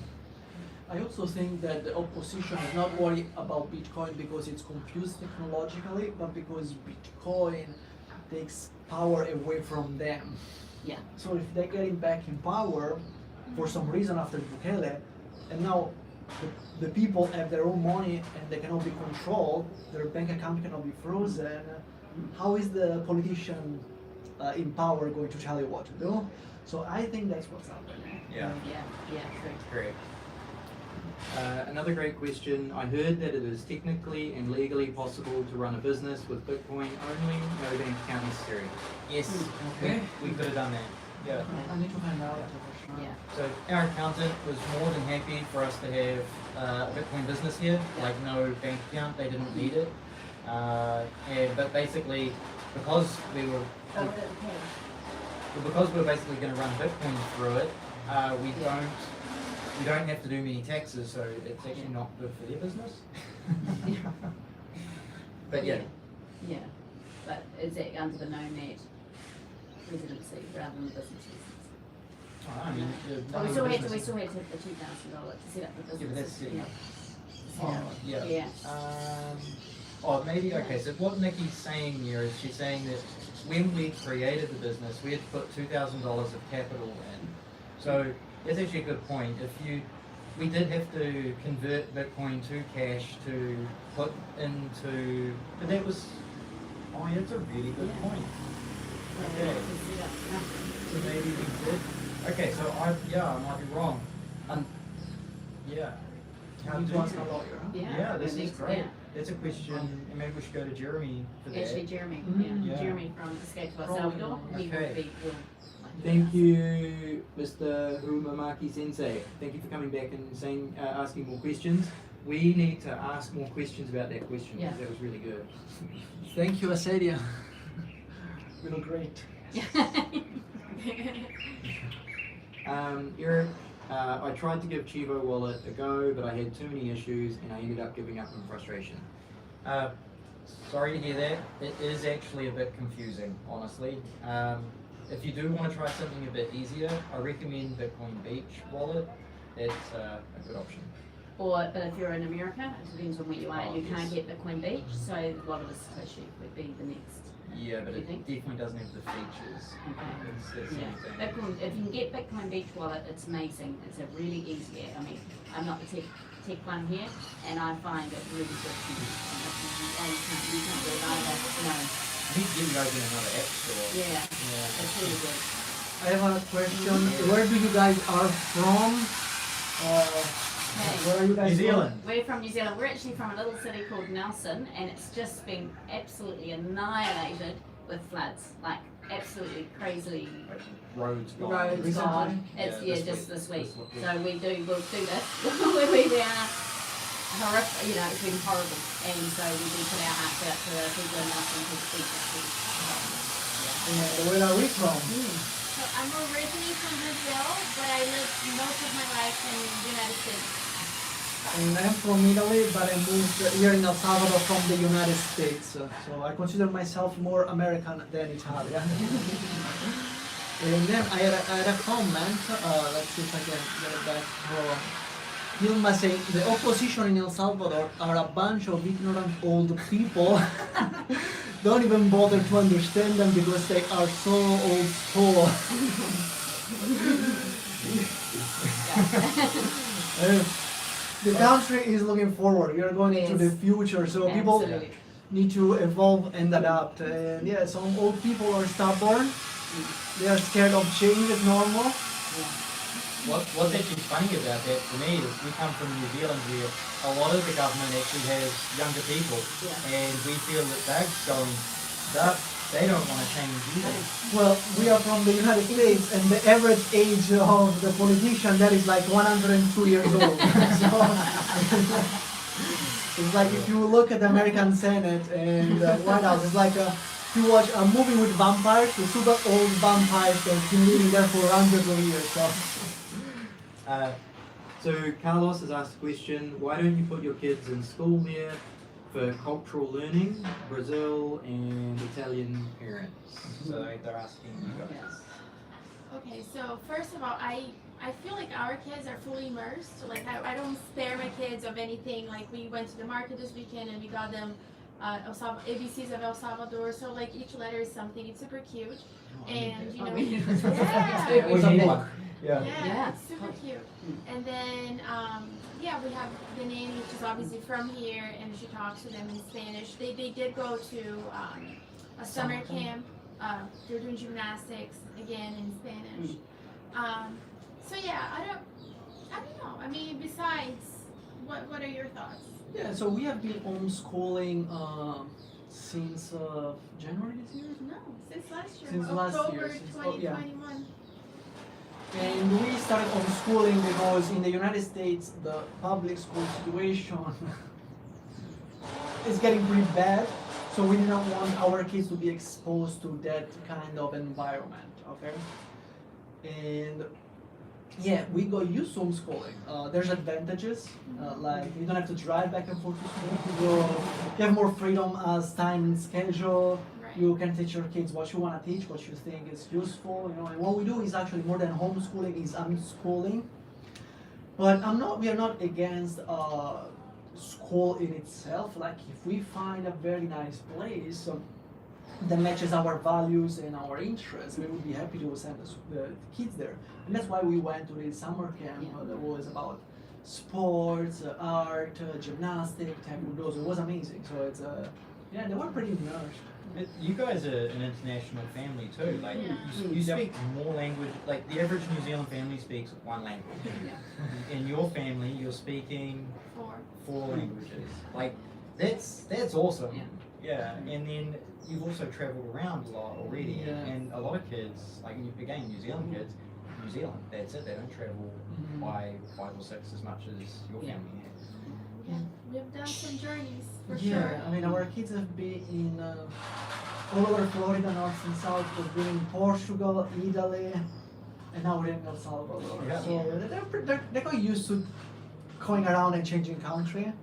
I also think that the opposition is not worried about Bitcoin because it's confused technologically, but because Bitcoin takes power away from them. Yeah. So if they're getting back in power for some reason after Bukele, and now the people have their own money and they cannot be controlled, their bank account cannot be frozen, how is the politician in power going to tell you what to do? So I think that's what's happening. Yeah. True. Great. Another great question. I heard that it is technically and legally possible to run a business with Bitcoin only, no bank account necessary. Yes. Okay. We could have done that. Yeah. I need to find out for sure. Yeah. So our accountant was more than happy for us to have a Bitcoin business here, like no bank account, they didn't need it. But basically, because we were basically going to run Bitcoin through it, we don't have to do many taxes, so it's actually not good for their business. But yeah. Yeah. But is it under the nomad residency rather than the business license? I mean, Oh, we still had to hit the $2,000 to set up the business. Yeah, but that's setting up. Yeah. Yeah. Maybe, okay, so what Nicki's saying here is she's saying that when we created the business, we had to put $2,000 of capital in. So that's actually a good point. We did have to convert Bitcoin to cash to put into, but that was, that's a really good point. Okay. So maybe we did. Okay, so I might be wrong. Yeah. You need to ask a lawyer, huh? Yeah, this is great. Yeah. That's a question, and maybe we should go to Jeremy for that. Actually, Jeremy. Mhm. Yeah. Jeremy from Escape to El Probably Salvador. not. He Okay. will Thank you, Mr. Humamaki Sensei. Thank you for coming back and saying, asking more questions. We need to ask more questions about that question because that was really good. Thank you, Asadia. We look great. Eric, I tried to give Chivo Wallet a go, but I had too many issues and I ended up giving up in frustration. Sorry to hear that. It is actually a bit confusing, honestly. If you do want to try something a bit easier, I recommend Bitcoin Beach Wallet. It's a good option. But if you're in America, it depends on where you are. Oh, You can't yes. get Bitcoin Beach, so a lot of this issue would be the next. Yeah, but You it think? definitely doesn't have the features. Okay. It's the Yeah, same thing. Bitcoin, if you can get Bitcoin Beach Wallet, it's amazing. It's a really easy app. I mean, I'm not the tech one here, and I find it really good. You can't do it either. No. need to get you guys in another app store. Yeah, Yeah. it's really good. I have a question. Where do you guys are from? Where are you guys New from? Zealand. We're from New Zealand. We're actually from a little city called Nelson, and it's just been absolutely annihilated with floods. Like absolutely crazily. Roads gone. Right. It's Recently? gone. It's just this week. So we'll do this when we are horrific. You know, it's been horrible, and so we do put our hearts out to the people in Nelson because it's been And where are we from? So I'm originally from Brazil, but I lived most of my life in the United States. And I'm from Italy, but I moved here in El Salvador from the United States. So I consider myself more American than Italian. And then I had a comment. Let's see if I can get it back. Hilma saying the opposition in El Salvador are a bunch of ignorant old people. Don't even bother to understand them because they are so old school. The country is looking forward. We are going into the future, so people Absolutely. need to evolve and adapt. And yeah, some old people are stubborn. They are scared of change as normal. What's actually funny about that for me is we come from New Zealand where a lot of the government actually has younger people, and we feel that they're going, they don't want to change either. Well, we are from the United States, and the average age of the politician that is like 102 years old. So it's like if you look at the American Senate and White House, it's like if you watch a movie with vampires, the super old vampires that have been living there for hundreds of years. So Carlos has asked a question, why don't you put your kids in school there for cultural learning, Brazil and Italian parents? So they're asking you guys. Okay, so first of all, I feel like our kids are fully immersed. So, like I don't spare my kids of anything. Like we went to the market this weekend and we got them ABCs of El Salvador. So like each letter is something. It's super cute. And you know, yeah. We need one. Yeah, Yeah. it's super cute. And then, yeah, we have the nanny, which is obviously from here, and she talks to them in Spanish. They did go to a summer camp. They're doing gymnastics again in Spanish. So yeah, I don't know. I mean, besides, what are your thoughts? Yeah, so we have been homeschooling since January this year. No, since last year. Since last October year, since- oh, yeah. 2021. And we started homeschooling because in the United States, the public school situation is getting pretty bad. So we didn't want our kids to be exposed to that kind of environment, okay? And yeah, we got used to homeschooling. There's advantages, like you don't have to drive back and forth to school. You have more freedom as time and schedule. Right. You can teach your kids what you want to teach, what you think is useful, you know. And what we do is actually more than homeschooling is unschooling. But we are not against school in itself. Like if we find a very nice place that matches our values and our interests, we would be happy to send the kids there. And that's why we went to this summer camp that was about sports, art, gymnastics, taekwondo. It was amazing. So it's yeah, they were pretty immersed. You guys are an international family too. Like Yeah. you speak more language. Like the average New Zealand family speaks one language. In your family, you're speaking 4 languages. Like that's awesome. Yeah. And then you've also travelled around a lot already. Yeah. And a lot of kids, like again, New Zealand kids, New Zealand. That's it. They don't travel by 5 or 6 as much as your family has. Yeah, we've done some journeys for Yeah, sure. I mean, our kids have been in all over Florida, north and south. We've been in Portugal, Italy, and now we're in El Salvador. Yeah. So they're quite used to going around and changing country.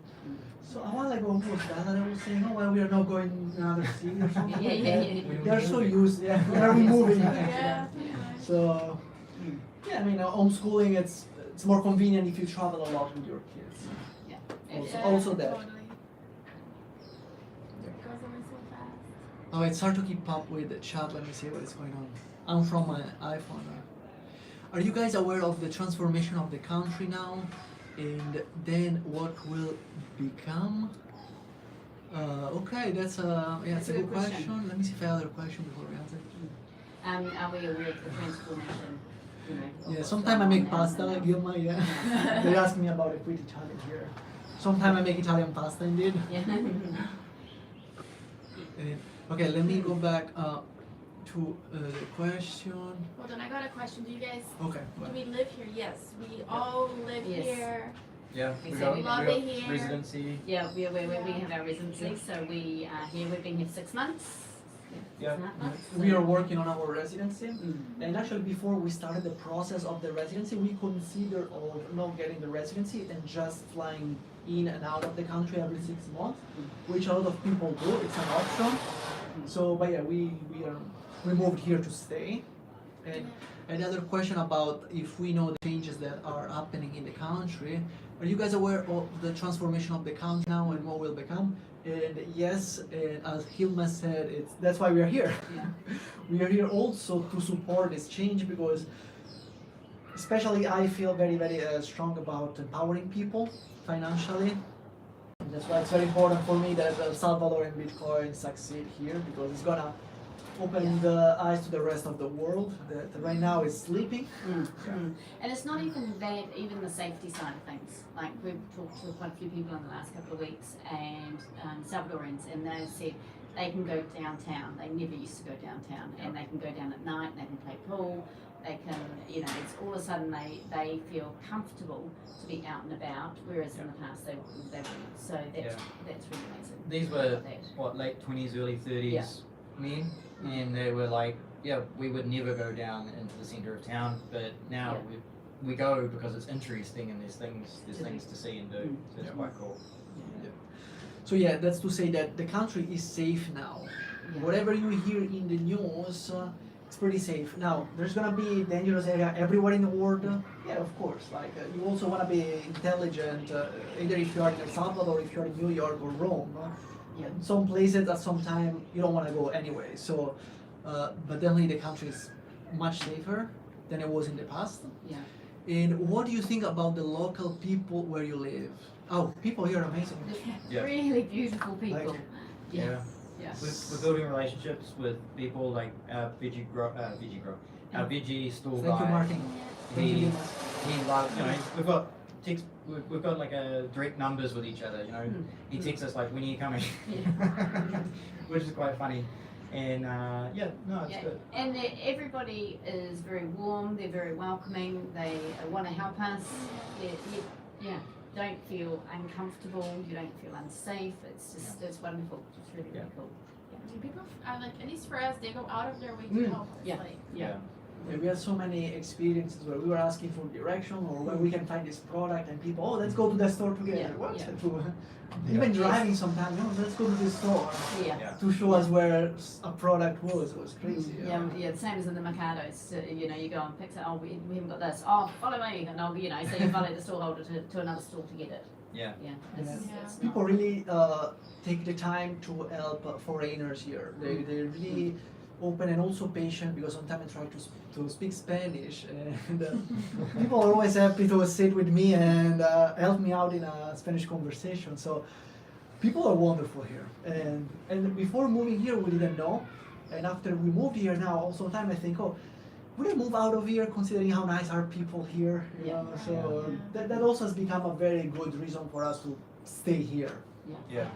So a while ago, who was that? I was saying, oh, well, we are not going to another city or something. Yeah. They're so used, they're moving. Yeah, pretty much. So, yeah, I mean, homeschooling, it's more convenient if you travel a lot with your kids. Also that. Totally. It goes away so fast. Oh, it's hard to keep up with the chat. Let me see what is going on. I'm from my iPhone. Are you guys aware of the transformation of the country now? And then what will become? Okay, that's it's a good question. Let me see if I have other question before we answer. Are we aware of the transformation? You know, of Yeah, what's sometimes I going make on now? pasta, Gilma, yeah. They ask me about it with Italian here. Sometimes I make Italian pasta indeed. Yeah. Okay, let me go back to the question. Hold on, I got a question. Do you guys, Okay. do we live here? Yes, we all live Yes. here. Yeah, We we say got, we we love got it here. residency. Yeah, we have our residency, so we are here. We've been here 6 months. Yeah. 6.5 months. We are working on our residency, Mm. and actually before we started the process of the residency, we considered of not getting the residency and just flying in and out of the country every 6 months, which a lot of people do. It's an option. So, but yeah, we moved here to stay. And another question about if we know the changes that are happening in the country. Are you guys aware of the transformation of the country now and what will become? And yes, and as Hilma said, that's why we are here. Yeah. We are here also to support this change because, especially, I feel very, very strong about empowering people financially. And that's why it's very important for me that El Salvador and Bitcoin succeed here because it's gonna open Yeah. the eyes to the rest of the world that right now is sleeping. And it's not even that, even the safety side of things. Like we've talked to quite a few people in the last couple of weeks and Salvadorans, and they said they can go downtown. They never used to go downtown, and they can go down at night. They can play pool. They can, you know, it's all of a sudden they feel comfortable to be out and about, whereas in the past they wouldn't. So that's really amazing. These were That. what, late 20s, early 30s men, and they were like, yeah, we would never go down into the center of town, but now Yeah. we go because it's interesting and there's things to see and do. So it's quite cool. So yeah, that's to say that the country is safe now. Yeah. Whatever you hear in the news, it's pretty safe. Now, there's gonna be dangerous area everywhere in the world. Yeah, of course. Like you also wanna be intelligent, either if you are in El Salvador, or if you are in New York or Rome. Yeah. Some places at some time you don't wanna go anyway. So, but definitely the country is much safer than it was in the past. Yeah. And what do you think about the local people where you live? Oh, people here are amazing. Yeah. Really beautiful people. Like- yeah. Yeah. We're building relationships with people like our our veggie store Thank you, guy. Martin. Thank you, He Dimas. he loves, you know, we've got like a direct numbers with each other, you know. He texts us like, when are you coming? Which is quite funny. And it's Yeah. good. And everybody is very warm. They're very welcoming. They want to help us. You don't feel uncomfortable. You don't feel unsafe. It's just it's wonderful. It's really really cool. People, like, at least for us, they go out of their way to help us. Yeah. Like, Yeah. Yeah, we had so many experiences where we were asking for direction or where we can find this product and people, let's go to the store together. Yeah, What? yeah. Even driving sometimes, let's go to the store Yeah. to show us where a product was. It was crazy. Yeah, the same as in the Mercados. You know, you go and pick it. Oh, we haven't got this. Oh, follow me, and I'll, you know, so you follow the storeholder to another store to get it. Yeah. Yeah. Yeah. It's People not- really take the time to help foreigners here. They're really open and also patient because sometimes I try to speak Spanish and people are always happy to sit with me and help me out in a Spanish conversation. So people are wonderful here. And before moving here, we didn't know. And after we moved here now, sometimes I think, would I move out of here considering how nice are people here? You Yeah. know? So that also has become a very good reason for us to stay here. Yeah,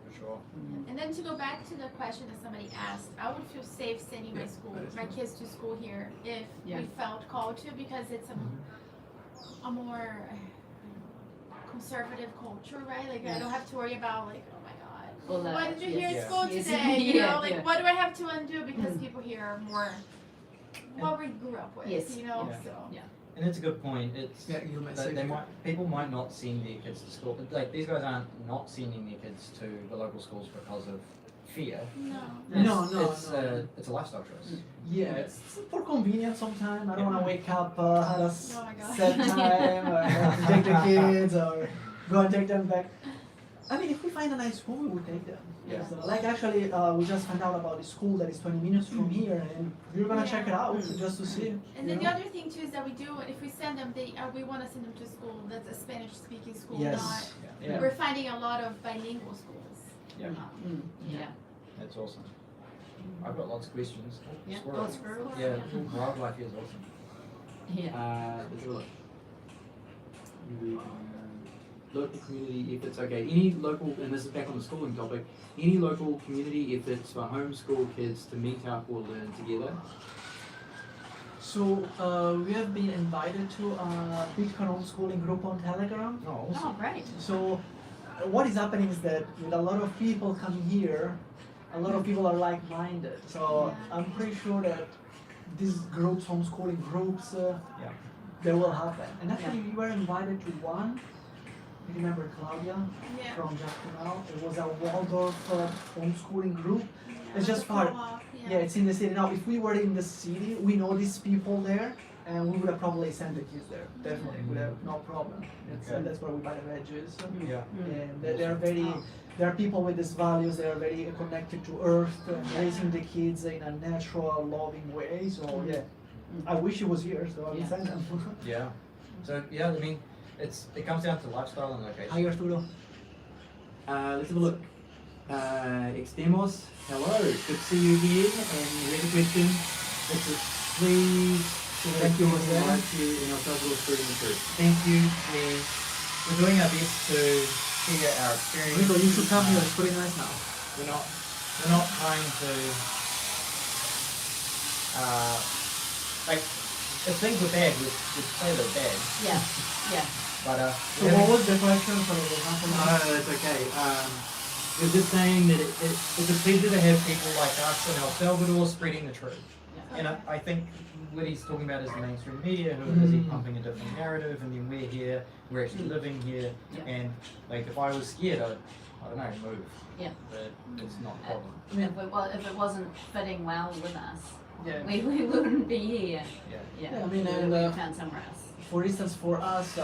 for sure. And then to go back to the question that somebody asked, I would feel safe sending my kids to school here if we felt called to, because it's a more conservative culture, right? Like I don't have to worry about like, oh my God, Well, what did you hear yes. at school Yes. today? You Yeah, know, like yeah. what do I have to undo because people here are more what we grew up with, Yes. you know? Yeah. So And it's a good point. It's Yeah, you might that say they people might not send their kids to school. But like these guys aren't not sending their kids to the local schools because of fear. no. It's a lifestyle choice. Yeah, it's for convenience sometimes. I don't want to wake up at a Oh my God. set time or have to take the kids or go and take them back. I mean, if we find a nice school, we would take them. Yeah. So, like actually, we just found out about the school that is 20 minutes from here, and we're gonna check it out just to see. And then the other thing too is that we do, if we send them, we want to send them to school that's a Spanish-speaking school, Yes. not. Yeah. We're finding a lot of bilingual schools. Yeah. Yeah. That's awesome. I've got lots of questions. Oh, Yeah. squirrel. Oh, squirrel. Yeah, wildlife here is awesome. Yeah. Let's have a look. Local community efforts. Okay, any local, and this is back on the schooling topic, any local community efforts for homeschool kids to meet up or learn together? So we have been invited to a Bitcoin homeschooling group on Telegram. Oh, awesome. Oh, great. So what is happening is that with a lot of people coming here, a lot of people are like-minded. So Yeah. I'm pretty sure that these groups, homeschooling groups, Yeah. they will happen. And actually, we were invited to one. You remember Claudia Yeah. from Jacksonville? It was a Waldorf homeschooling group. It's just The far. co-op, Yeah, it's in the city. Now, if we were in the city, we know these people there, and we would have probably sent the kids there. Definitely, would have no problem. Okay. That's where we buy the veggies. Yeah. And they're very, there are people with these values. They are very connected to earth, raising the kids in a natural, loving way. So yeah, I wish he was here, so I would Yeah. send them. Yeah. So yeah, I mean, it comes down to lifestyle and location. Hi, Arturo. Let's have a look. Extemos, hello, good to see you here. And we have a question. It's a, please, thank you for in El Salvador spreading the truth. Thank you. We're doing our best to share our experience. Rico, you should come here. It's pretty nice now. We're not trying to like if things were bad, we'd say they're bad. Yeah. Yeah. But So what was the question? Sorry, what happened? No, that's okay. We're just saying that it's a pleasure to have people like us in El Salvador spreading the truth. Yeah. And I think what he's talking about is the mainstream media who are busy pumping a different narrative, and then we're here, we're actually living here, Yeah. and like if I was scared, I don't know, move. Yeah. But it's not a problem. If it wasn't fitting well with us, Yeah. we wouldn't be here. Yeah. Yeah, I mean, we and, would have found somewhere else. For instance, for us,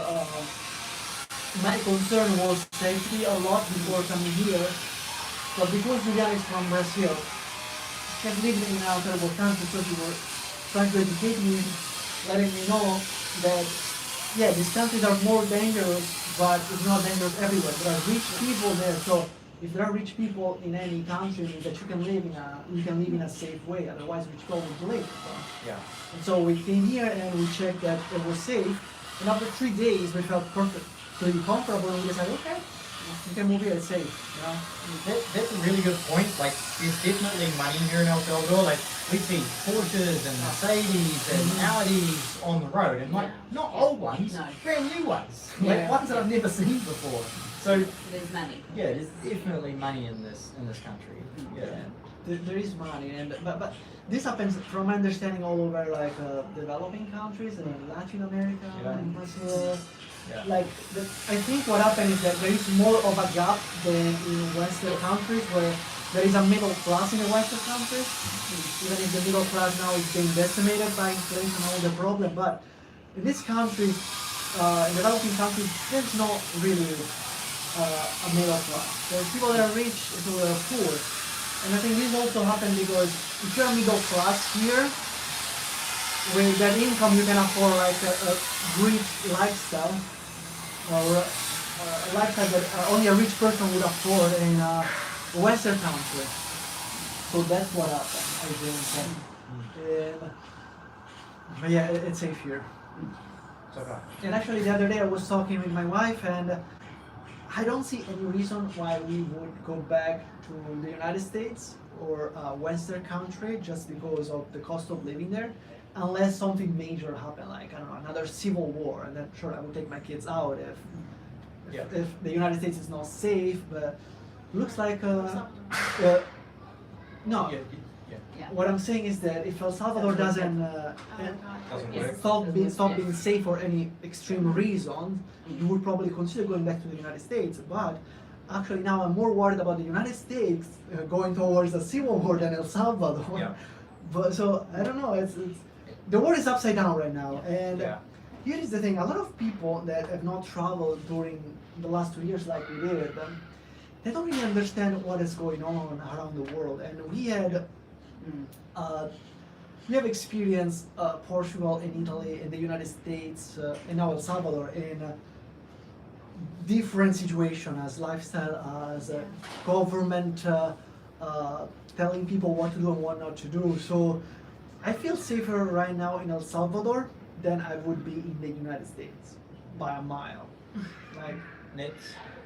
my concern was safety a lot before coming here. But because Juliana is from Brazil, she has lived in a terrible country, so she was trying to educate me, letting me know that, yeah, these countries are more dangerous, but it's not dangerous everywhere. There are rich people there, so if there are rich people in any country, it means that you can live in a safe way. Otherwise, rich people would leave. So. Yeah. And so we came here and we checked that it was safe. And after 3 days, we felt perfectly comfortable, and we decided, okay, you can move here, it's safe. You know? That's a really good point. Like, there's definitely money here in El Salvador. Like, we see Porsches and Mercedes and Audis on the road, and like, Yeah. not old ones, No. brand new ones. Yeah. Like ones that I've never seen before. So There's money. yeah, there's definitely money in this country. Yeah. There is money, and but this happens from my understanding all over like developing countries and in Latin America, Yeah. in Brazil. Yeah. Like I think what happened is that there is more of a gap than in Western countries where there is a middle class in the Western countries. Even if the middle class now is being decimated by inflation and all the problem, but in these countries, in developing countries, there's not really a middle class. There's people that are rich and people that are poor. And I think this also happened because if you're middle class here, with that income you can afford like a rich lifestyle, or a lifestyle that only a rich person would afford in a Western country. So that's what happened, I think. But yeah, it's safe here. So far. And actually the other day I was talking with my wife, and I don't see any reason why we would go back to the United States or a Western country just because of the cost of living there, unless something major happened, like, I don't know, another civil war, and then sure, I would take my kids out if the United States is not safe, but looks like, no, Yeah. Yeah. what I'm saying is that if El Salvador doesn't Doesn't Yes. work. stop being safe for any extreme reason, you would probably consider going back to the United States. But actually now I'm more worried about the United States going towards a civil war than El Salvador. Yeah. But so I don't know. It's the world is upside down right now, and Yeah. here is the thing: a lot of people that have not traveled during the last 2 years like we did, they don't really understand what is going on around the world. And we have experienced Portugal and Italy and the United States and now El Salvador, and different situation as lifestyle, as government telling people what to do and what not to do. So I feel safer right now in El Salvador than I would be in the United States by a mile. Like, That's,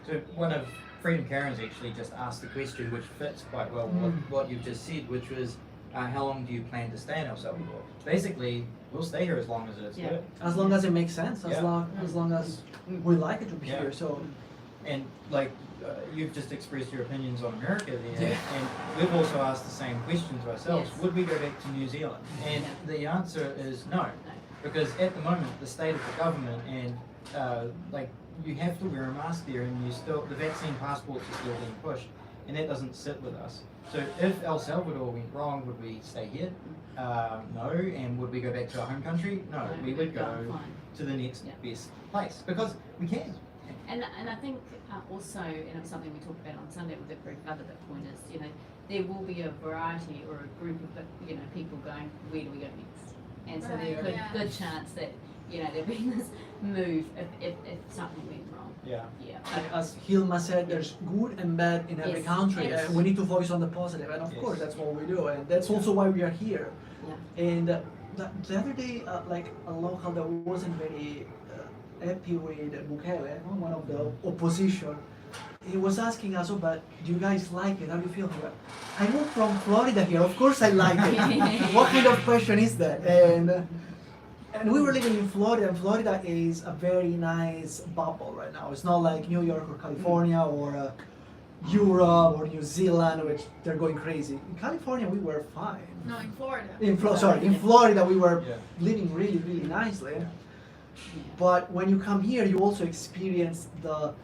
so one of Freedom Karen's actually just asked the question, which fits quite well with what you've just said, which was, how long do you plan to stay in El Salvador? Basically, we'll stay here as long as it's good. as long as it makes sense, Yeah. as long as we like it to be Yeah. here. So And like, you've just expressed your opinions on America there, Yeah. and we've also asked the same question to ourselves. Yes. Would we go back to New Zealand? And the answer is no. Because at the moment, the state of the government and like you have to wear a mask there, and you still the vaccine passports are still being pushed, and that doesn't sit with us. So if El Salvador went wrong, would we stay here? No. And would we go back to our home country? No. We would go Fine. to the next Yeah. best place because we can. And I think also, and it's something we talked about on Sunday with a group of other Bitcoiners, you know, there will be a variety or a group of, you know, people going, where do we go next? And so there's Right, a good chance that, you know, there'll be this move if something went wrong. Yeah. Yeah. and as Hilma said, there's good and bad in every Yes, country, yes. and we need to focus on the positive. And of Yes. course, that's what we do, and that's also why we are here. Yeah. And the other day, like a local that wasn't very happy with Bukele, one of the opposition, he was asking us, oh, but do you guys like it? How do you feel here? I moved from Florida here, of course I like it. What kind of question is that? And we were living in Florida, and Florida is a very nice bubble right now. It's not like New York or California or Europe or New Zealand, which they're going crazy. In California, we were fine. No, in Florida. In Florida, we were Yeah. living really, really nicely. But when you come here, you also experience the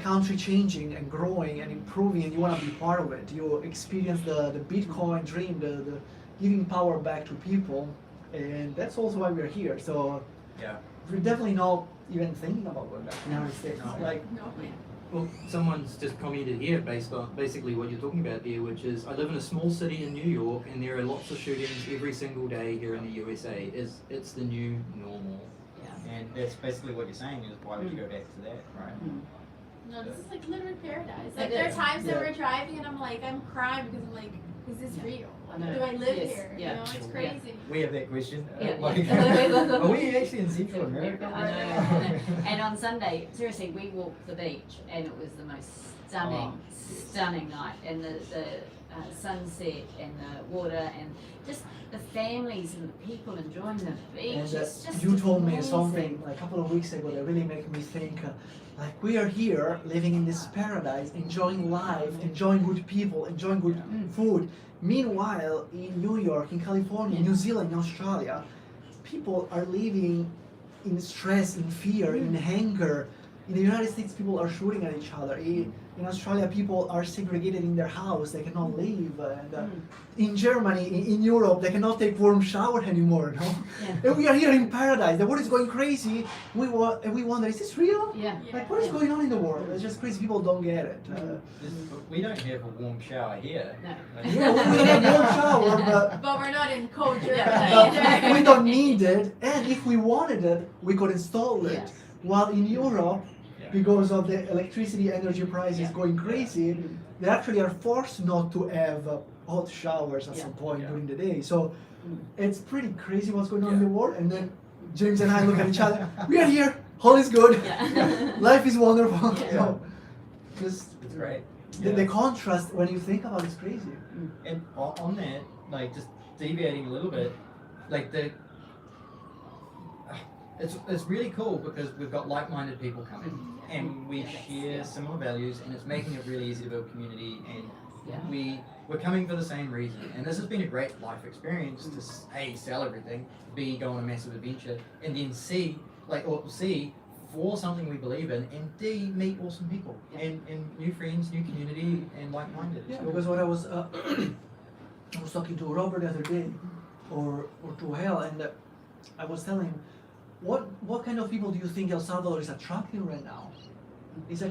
country changing and growing and improving, and you want to be part of it. You experience the Bitcoin dream, the giving power back to people, and that's also why we're here. So Yeah. we're definitely not even thinking about going back to the United States. No. Like, No. Well, someone's just commented here based on basically what you're talking about there, which is I live in a small city in New York, and there are lots of shootings every single day here in the USA. It's the new normal. Yeah. And that's basically what you're saying is why would you go back to that, right? No, this is like literally paradise. It Like there are is. times that Yeah. we're driving and I'm crying because I'm like, is this Yeah. real? I know. Do I live Yes. here? Yeah. You know, it's crazy. We have that question. Yeah. Like, Yeah. are we actually in Central America? I know. And on Sunday, seriously, we walked the beach, and it was the most stunning night, and the sunset and the water and just the families and the people enjoying the beach. and It's just you told me amazing. something like a couple of weeks ago that really made me think, like we are here living in this paradise, enjoying life, enjoying good people, enjoying good food. Meanwhile, in New York, in California, New Zealand, in Australia, people are living in stress, in fear, in anger. In the United States, people are shooting at each other. In Australia, people are segregated in their house; they cannot leave. And in Germany, in Europe, they cannot take warm shower anymore. No? Yeah. And we are here in paradise. The world is going crazy. And we wonder, is this real? Yeah. Like, what is going on in the world? It's just crazy. People don't get it. We don't have a warm shower here. No. Like, Yeah, we have warm shower, But we're not in cold Germany. Yeah. but we don't need it. And if we wanted it, we could install it. Yes. While in Europe, Yeah. because of the electricity energy prices Yeah. going crazy, they actually are forced not to have hot showers at Yeah. some point Yeah. during the day. So it's pretty crazy what's going on in Yeah. the world. And then James and I look at each other. We are here. All is good. Yeah. Life is wonderful. Yeah. So, just It's great. the contrast when you think about it is crazy. And on that, like just deviating a little bit, like it's really cool because we've got like-minded people coming, and we share similar values, and it's making it really easy to build community, and Yeah. we're coming for the same reason. And this has been a great life experience to A, sell everything, B, go on a massive adventure, and then C, for something we believe in, and D, meet awesome people and new friends, new community, and like-minded. Yeah, because what I was talking to Robert the other day, or to Hale, and I was telling him, what kind of people do you think El Salvador is attracting right now? It's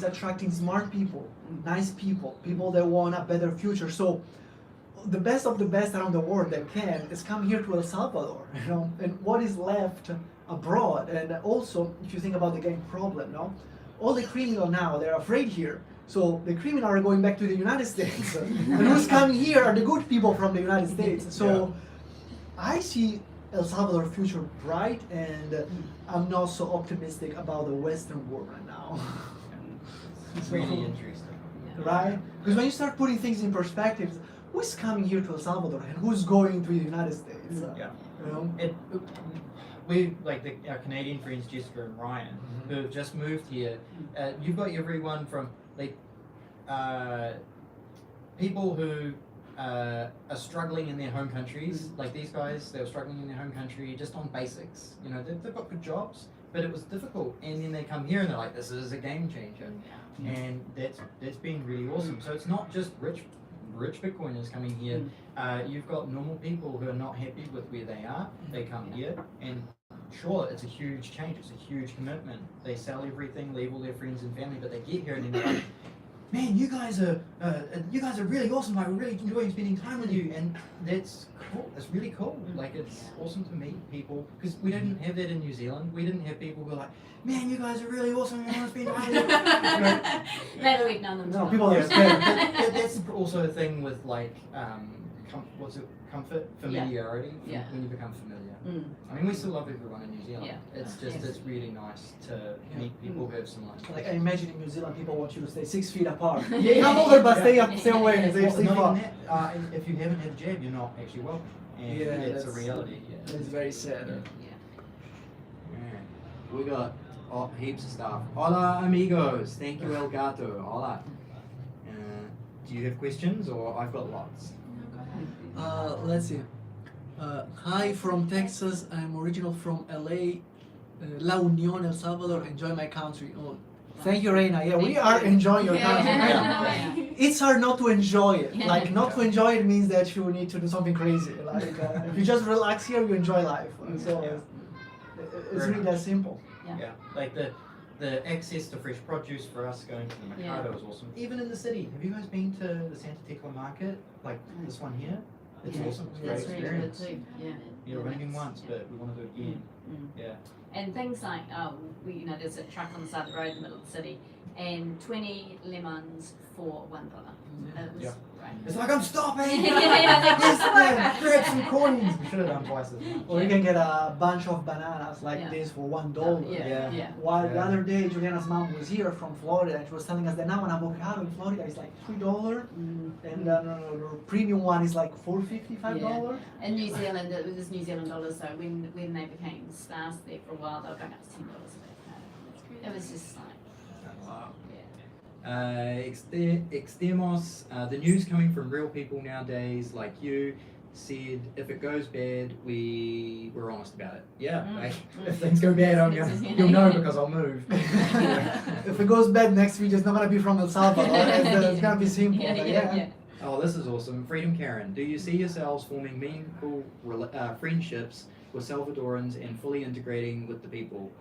attracting smart people, nice people, people that want a better future. So the best of the best around the world that can is come here to El Salvador, you know, and what is left abroad. And also, if you think about the gang problem, no, all the criminals now, they're afraid here. So the criminals are going back to the United States. And who's coming here are the good people from the United States. So I see El Salvador future bright, and I'm not so optimistic about the Western world right now. It's really interesting. Right? Because when you start putting things in perspective, who's coming here to El Salvador and who's going to the United States? Yeah. You know? We like our Canadian friends Jessica and Ryan who have just moved here. You've got everyone from like people who are struggling in their home countries. Like these guys, they were struggling in their home country just on basics. You know, they've got good jobs, but it was difficult. And then they come here and they're like, this is a game changer. And that's been really awesome. So it's not just rich Bitcoiners coming here. You've got normal people who are not happy with where they are. They come here, and sure, it's a huge change. It's a huge commitment. They sell everything, leave all their friends and family, but they get here and then they're like, man, you guys are really awesome. Like, we're really enjoying spending time with you, and that's cool. It's really cool. Like, it's awesome to meet people because we didn't have that in New Zealand. We didn't have people who were like, man, you guys are really awesome. I want to spend time with you. Maybe we've known them. No, too. people are scared. That's also a thing with like comfort, familiarity. Yeah. When you become familiar. Mm. I mean, we still love everyone in New Zealand. Yeah. It's just it's really nice to meet people who have similar. Like I imagine in New Zealand, people want you to stay 6 feet apart. Come over, but stay away. Stay Well, not far. even that, if you haven't had a jab, you're not actually welcome. And Yeah, it's a that's- reality. It's very sad. Alright. We got heaps of stuff. Hola amigos. Thank you El Gato. Hola. Do you have questions or I've got lots? Let's see. Hi from Texas. I'm original from LA, La Union, El Salvador. Enjoy my country. Oh, thank you, Reina. Yeah, we are enjoying your country. Yeah. It's hard not to enjoy it. Yeah. Like not to enjoy it means that you need to do something crazy. Like if you just relax here, you enjoy life. So it's really that simple. Yeah, like the access to fresh produce for us going to the Mercado is awesome. Even in the city, have you guys been to the Santa Tecla market? Like this one here? It's awesome. It's a great That's really good experience. too. Yeah. Yeah, we've only been once, but we want to do it again. Yeah. And things like, there's a truck on the side of the road in the middle of the city, and 20 lemons for $1. It was Yeah. great. It's like I'm stopping. Yeah. Yes, man, grab some coins. We should have done twice as much. Or you can get a bunch of bananas like Yeah. this for $1. Yeah. While the Yeah. other day, Juliana's mom was here from Florida, and she was telling us that now an avocado in Florida is like $3, and the premium one is like $4.50, $5. In New Zealand, it was New Zealand dollars, so when they became scarce there for a while, they were going up to $10 a avocado. It was just like, Wow. yeah. Extemos, the news coming from real people nowadays, like you, said if it goes bad, we're honest about it. Yeah, like, if things go bad, you'll know because I'll move. If it goes bad, next video is not gonna be from El Salvador. It's gonna be simple. but yeah. Oh, this is awesome. Freedom Karen, do you see yourselves forming meaningful friendships with Salvadorans and fully integrating with the people?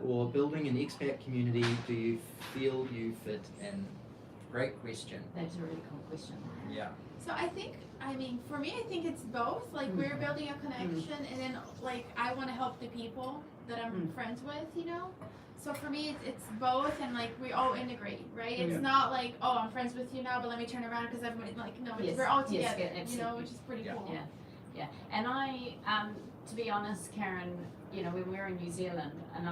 Or building an expat community, do you feel you fit in? Great question. That's a really cool question. Yeah. So for me, I think it's both. Like we're building a connection, and then like I want to help the people that I'm friends with, you know. So for me, it's both, and like we all integrate, right? It's not like, oh, I'm friends with you now, but let me turn around because everybody Yes, we're all yes, together, yeah, you know, absolutely. which is pretty Yeah. cool. Yeah. And I, to be honest, Karen, when we were in New Zealand, and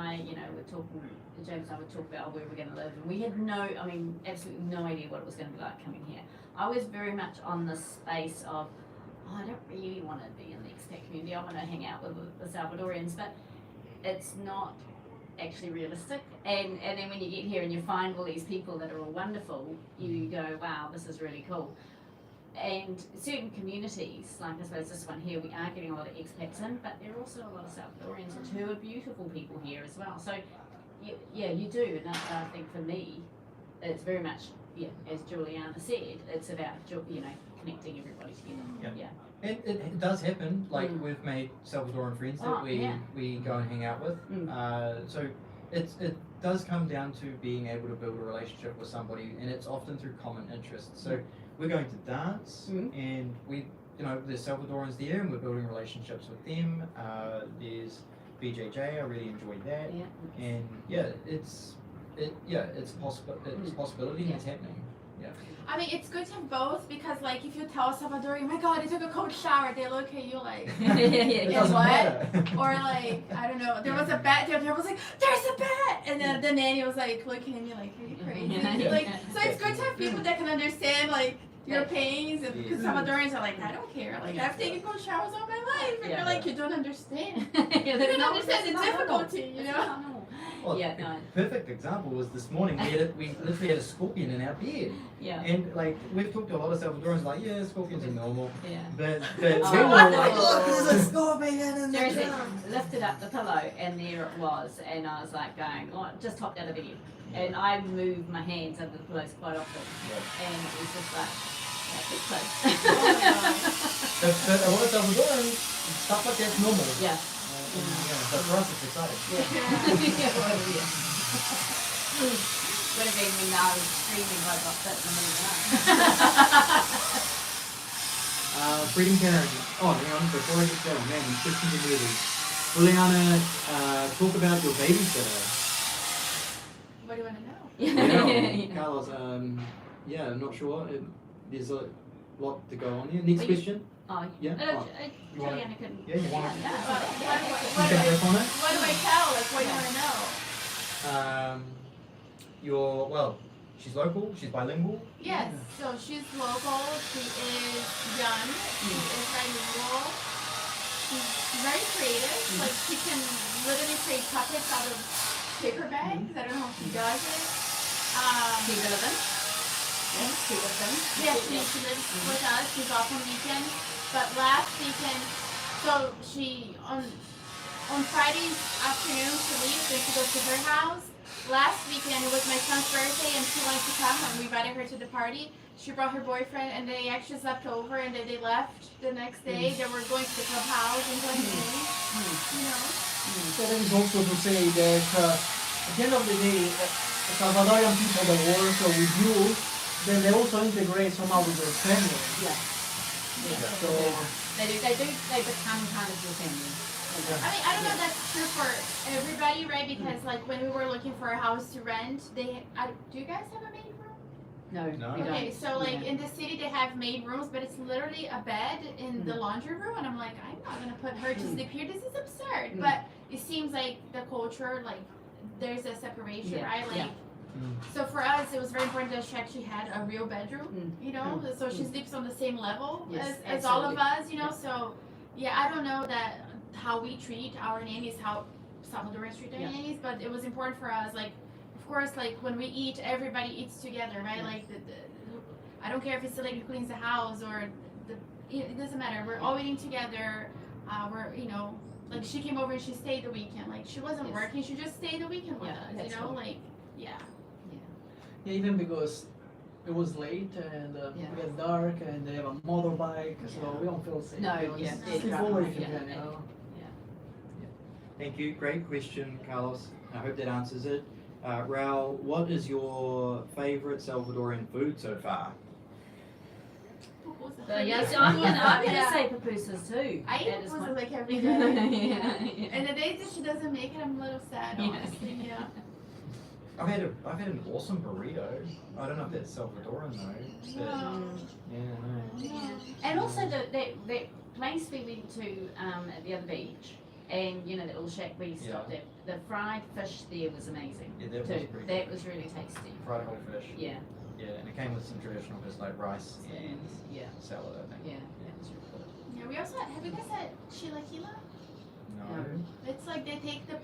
we're talking, James and I would talk about where we're going to live, and we had absolutely no idea what it was going to be like coming here. I was very much on the space of, I don't really want to be in the expat community. I want to hang out with the Salvadorians, but it's not actually realistic. And then when you get here and you find all these people that are all wonderful, you go, wow, this is really cool. And certain communities, like I suppose this one here, we are getting a lot of expats in, but there are also a lot of Salvadorians who are beautiful people here as well. So, yeah, you do. And I think for me, it's very much, as Juliana said, it's about, connecting everybody together. Yeah. It does happen. Like we've made Salvadoran friends that we go and hang out with. So it does come down to being able to build a relationship with somebody, and it's often through common interests. So we're going to dance, and there's Salvadorans there, and we're building relationships with them. There's BJJ. I really enjoyed that, and it's a possibility and it's happening. Yeah. I mean, it's good to have both because, like, if you tell Salvadorian, oh my God, I took a cold shower, they look at you like, It Yeah, doesn't what? matter. or like, I don't know, there was a bat, the other was like, there's a bat, and then the nanny was like looking at me like, are you crazy? Yeah. Like, so it's good to have people that can understand like your pains, and because Yeah. Salvadorians are like, I don't care, like I've taken cold showers all my life, and Yeah. you're like, you don't understand. You You don't understand the difficulty, you know? Well, Yeah, no. perfect example was this morning. We literally had a scorpion in our bed, Yeah. and like we've talked to a lot of Salvadorans, like yeah, scorpions are normal, Yeah. but Oh. we were like, look, there's a scorpion in the Seriously, ground. lifted up the pillow and there it was, and I was like going, oh, just hopped out of bed, and I moved my hands under the pillows quite often, and it was just like, yeah, it's close. But a lot of Salvadorans, stuff like that's normal. Yeah. So for us, it's exciting. Yeah. Would have been when I was screaming I got bit in the middle of Freedom Karen. Oh, hang on, before I get going, man, you shifting to movies. Juliana, talk about your babysitter. What do you want to know? the night. Yeah, Carlos, yeah, I'm not sure. There's a lot to go on here. Next Well, you- question. Oh, Yeah. You wanna- Juliana can. Yeah, you wanna- What You do can riff on it. I tell? Like, what do you want to know? She's local. She's bilingual. Yes, so she's local, she is young, she is bilingual, she's very creative, like she can literally create puppets out of paper bags, I don't know if she does it. Keep it open. Yes, keep it open. Yeah, she lives with us, she's off on weekends, but last weekend, so she, on Fridays afternoon she leaves and she goes to her house. Last weekend it was my son's birthday and she wanted to come and we invited her to the party. She brought her boyfriend and they actually slept over and then they left the next day. They were going to the clubhouse and playing games, you know. So that is also to say that at the end of the day, Salvadorian people that work with you, then they also integrate somehow with their family. Yeah. So They become kind of your family. I mean, I don't know if that's true for everybody, right? Because like when we were looking for a house to rent, do you guys have a maid room? No, No. we don't. Okay, so like Yeah. in the city they have maid rooms, but it's literally a bed in the laundry room, and I'm like, I'm not gonna put her to sleep here. This is absurd. But it seems like the culture, like there's a separation, Yeah, right? Like, yeah. so for us, it was very important that she actually had a real bedroom, you know. So she sleeps on the same level Yes, as all of absolutely. us, you know. So yeah, I don't know that how we treat our nannies, how Salvadorans treat their Yeah. nannies, but it was important for us, like. Of course, like when we eat, everybody eats together, right? Like I don't care if it's the lady who cleans the house or it doesn't matter. We're all eating together. Like she came over and she stayed the weekend. Like she wasn't Yes. working, she just stayed the weekend with Yeah, us. that's You know, cool. like yeah. yeah, even because it was late and Yeah. it gets dark and they have a motorbike, so Yeah. we don't feel safe. No, you know, yeah, just yeah, sleep driving over around, if you yeah, can, you know. Thank you. Great question, Carlos. I hope that answers it. Raul, what is your favorite Salvadorian food so far? So yes, I'm gonna Yeah. say pupusas too. I eat That is pupusas my- like every day. yeah. And the days that she doesn't make it, I'm a little sad, Yeah. honestly. Yeah. I've had an awesome burrito. I don't know if that's Salvadoran though. But, yeah, no. Yeah. And also that place we went to at the other beach, and you know that little shack we stopped at. The fried fish there was amazing. Yeah, that was too. pretty That good. was really tasty. Fried whole fish. Yeah, Yeah, and it came with some traditional just like rice and yeah, salad, I think. yeah. That was really good. Yeah. We also have you guys had chilaquila? No. It's like they take the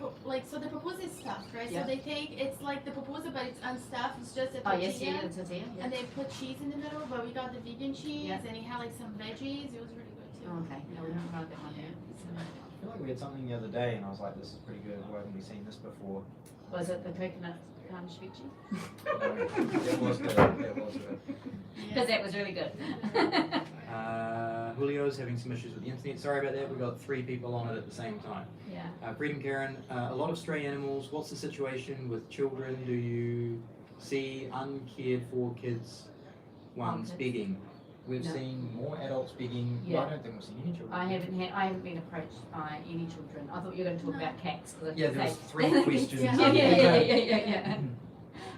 so the pupusa is stuffed, right? Yeah. So they take it's like the pupusa, but it's unstuffed. It's just a Oh tortilla, yes, yeah, the tortilla. Yeah. and they put cheese in the middle. But we got the vegan cheese, Yeah. and it had like some veggies. It was really good too. Oh, okay. No, we haven't tried that one yet. I feel like we had something the other day and I was like, this is pretty good. Why haven't we seen this before? Was it the coconut garnish veggie? No, it was good. It was good. Because that was really good. Julio's having some issues with the internet. Sorry about that. We've got 3 people on it at the same time. Yeah. Freedom Karen, a lot of stray animals. What's the situation with children? Do you see uncared for kids ones Kids? begging? We've No. seen more adults begging. Yeah. Well, I don't think we've seen any children. I haven't been approached by any children. I thought you were going to talk about cats. 'cause I Yeah, was there was gonna 3 say- questions. Yeah. yeah.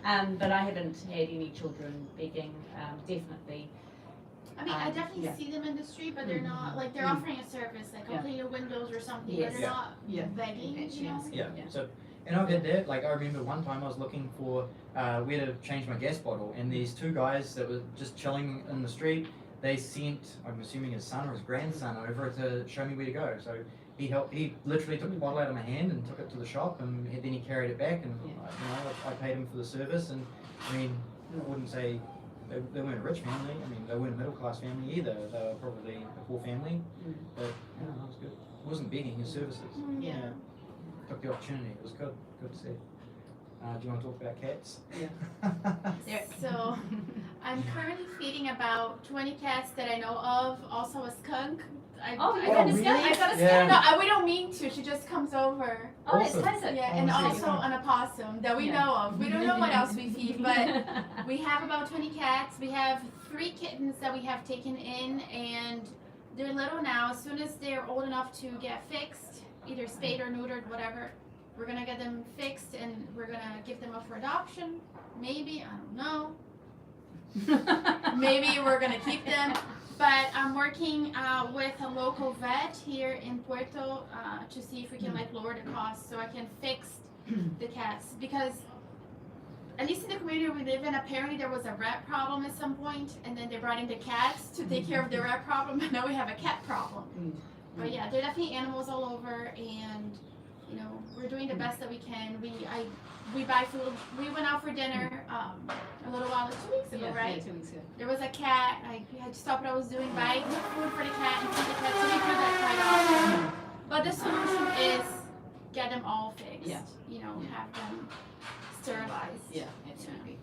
But I haven't had any children begging. Definitely. I mean, I definitely yeah. see them in the street, but they're not like they're offering a service, like I'll clean your windows or something, Yes. but they're not Yeah. begging, you know. Yeah. Yeah. So, and I've had that. Like I remember one time I was looking for where to change my gas bottle, and these two guys that were just chilling in the street. They sent, I'm assuming his son or his grandson over to show me where to go. So he helped. He literally took the bottle out of my hand and took it to the shop, and then he carried it back. And I paid him for the service. And I mean, I wouldn't say they weren't a rich family. I mean, they weren't a middle class family either. They were probably a poor family. But you know, it was good. It wasn't begging his services. Yeah. Took the opportunity. It was good. Good to see. Do you want to talk about cats? Yeah. So I'm currently feeding about 20 cats that I know of. Also a skunk. I Oh, I you got a don't- skunk? I got a Yeah. skunk. No, we don't mean to. She just comes over. Oh, it's Awesome. classic. Yeah, and Oh, also an opossum that we Yeah. know of. We don't know what else we feed, but we have about 20 cats. We have 3 kittens that we have taken in, and they're little now. As soon as they're old enough to get fixed, either spayed or neutered, whatever, we're gonna get them fixed and we're gonna give them up for adoption. Maybe, I don't know. Maybe we're gonna keep them. But I'm working with a local vet here in Puerto to see if we can like lower the cost so I can fix the cats, because at least in the community we live in, apparently there was a rat problem at some point, and then they brought in the cats to take care of the rat problem, and now we have a cat problem. But yeah, there are definitely animals all over, and you know, we're doing the best that we can. We buy food. We went out for dinner a little while, 2 weeks ago, right? Yeah, 2 weeks ago. There was a cat. I had to stop what I was doing, buy food for the cat and feed the cat. So we do that quite often. But the solution is get them all fixed. Yeah. You know, Yeah. have them sterilized. Yeah, absolutely.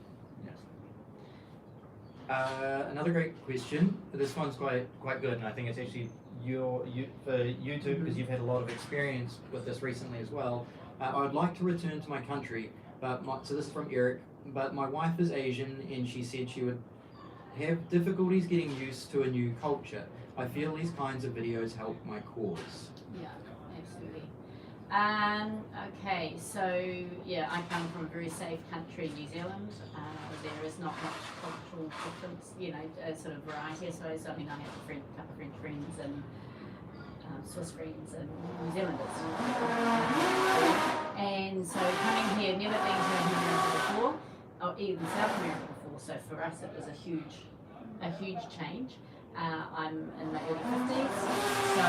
Another great question. This one's quite good, and I think it's actually for you two, because you've had a lot of experience with this recently as well. I would like to return to my country, but so this is from Eric. But my wife is Asian, and she said she would have difficulties getting used to a new culture. I feel these kinds of videos help my cause. Yeah, absolutely. Okay, so yeah, I come from a very safe country, New Zealand. There is not much cultural difference, you know, sort of variety, I suppose. I mean, I have a couple of French friends and Swiss friends and New Zealanders. And so coming here, never been to America before, or even South America before. So for us, it was a huge change. I'm in my early 50s, so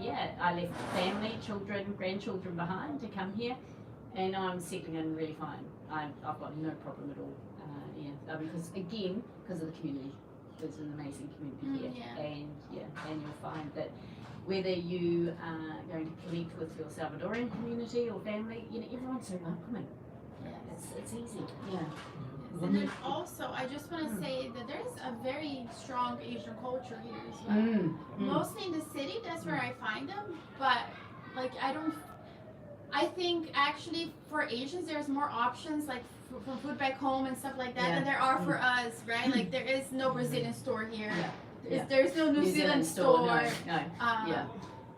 yeah, I left family, children, grandchildren behind to come here, and I'm settling in really fine. I've got no problem at all. Because of the community. There's an amazing community here, Yeah. and you'll find that whether you are going to connect with your Salvadorian community or family, you know, everyone's so welcoming. It's easy. Yeah. And then also, I just want to say that there's a very strong Asian culture here as well. Mostly in the city, that's where I find them. But like, I think actually for Asians, there's more options like from food back home and stuff like that than there are for us, right? Like there is no Brazilian store here. Yeah. There's no New Zealand store. No.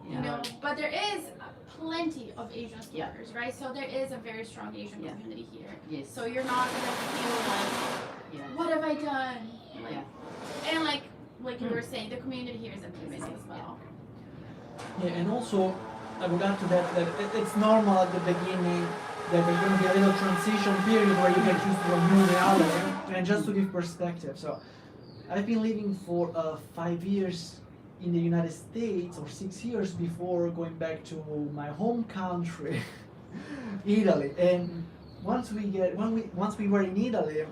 You know, but there is plenty of Asian stores, right? So there is a very strong Asian Yeah. community here. Yes. So you're not gonna feel like, what have I done? Like, and like you were saying, the community here is amazing as well. Yeah, and also I would add to that it's normal at the beginning that there's going to be a little transition period where you get used to a new reality. And just to give perspective, so I've been living for 5 years in the United States, or 6 years before going back to my home country, Italy. And once we were in Italy,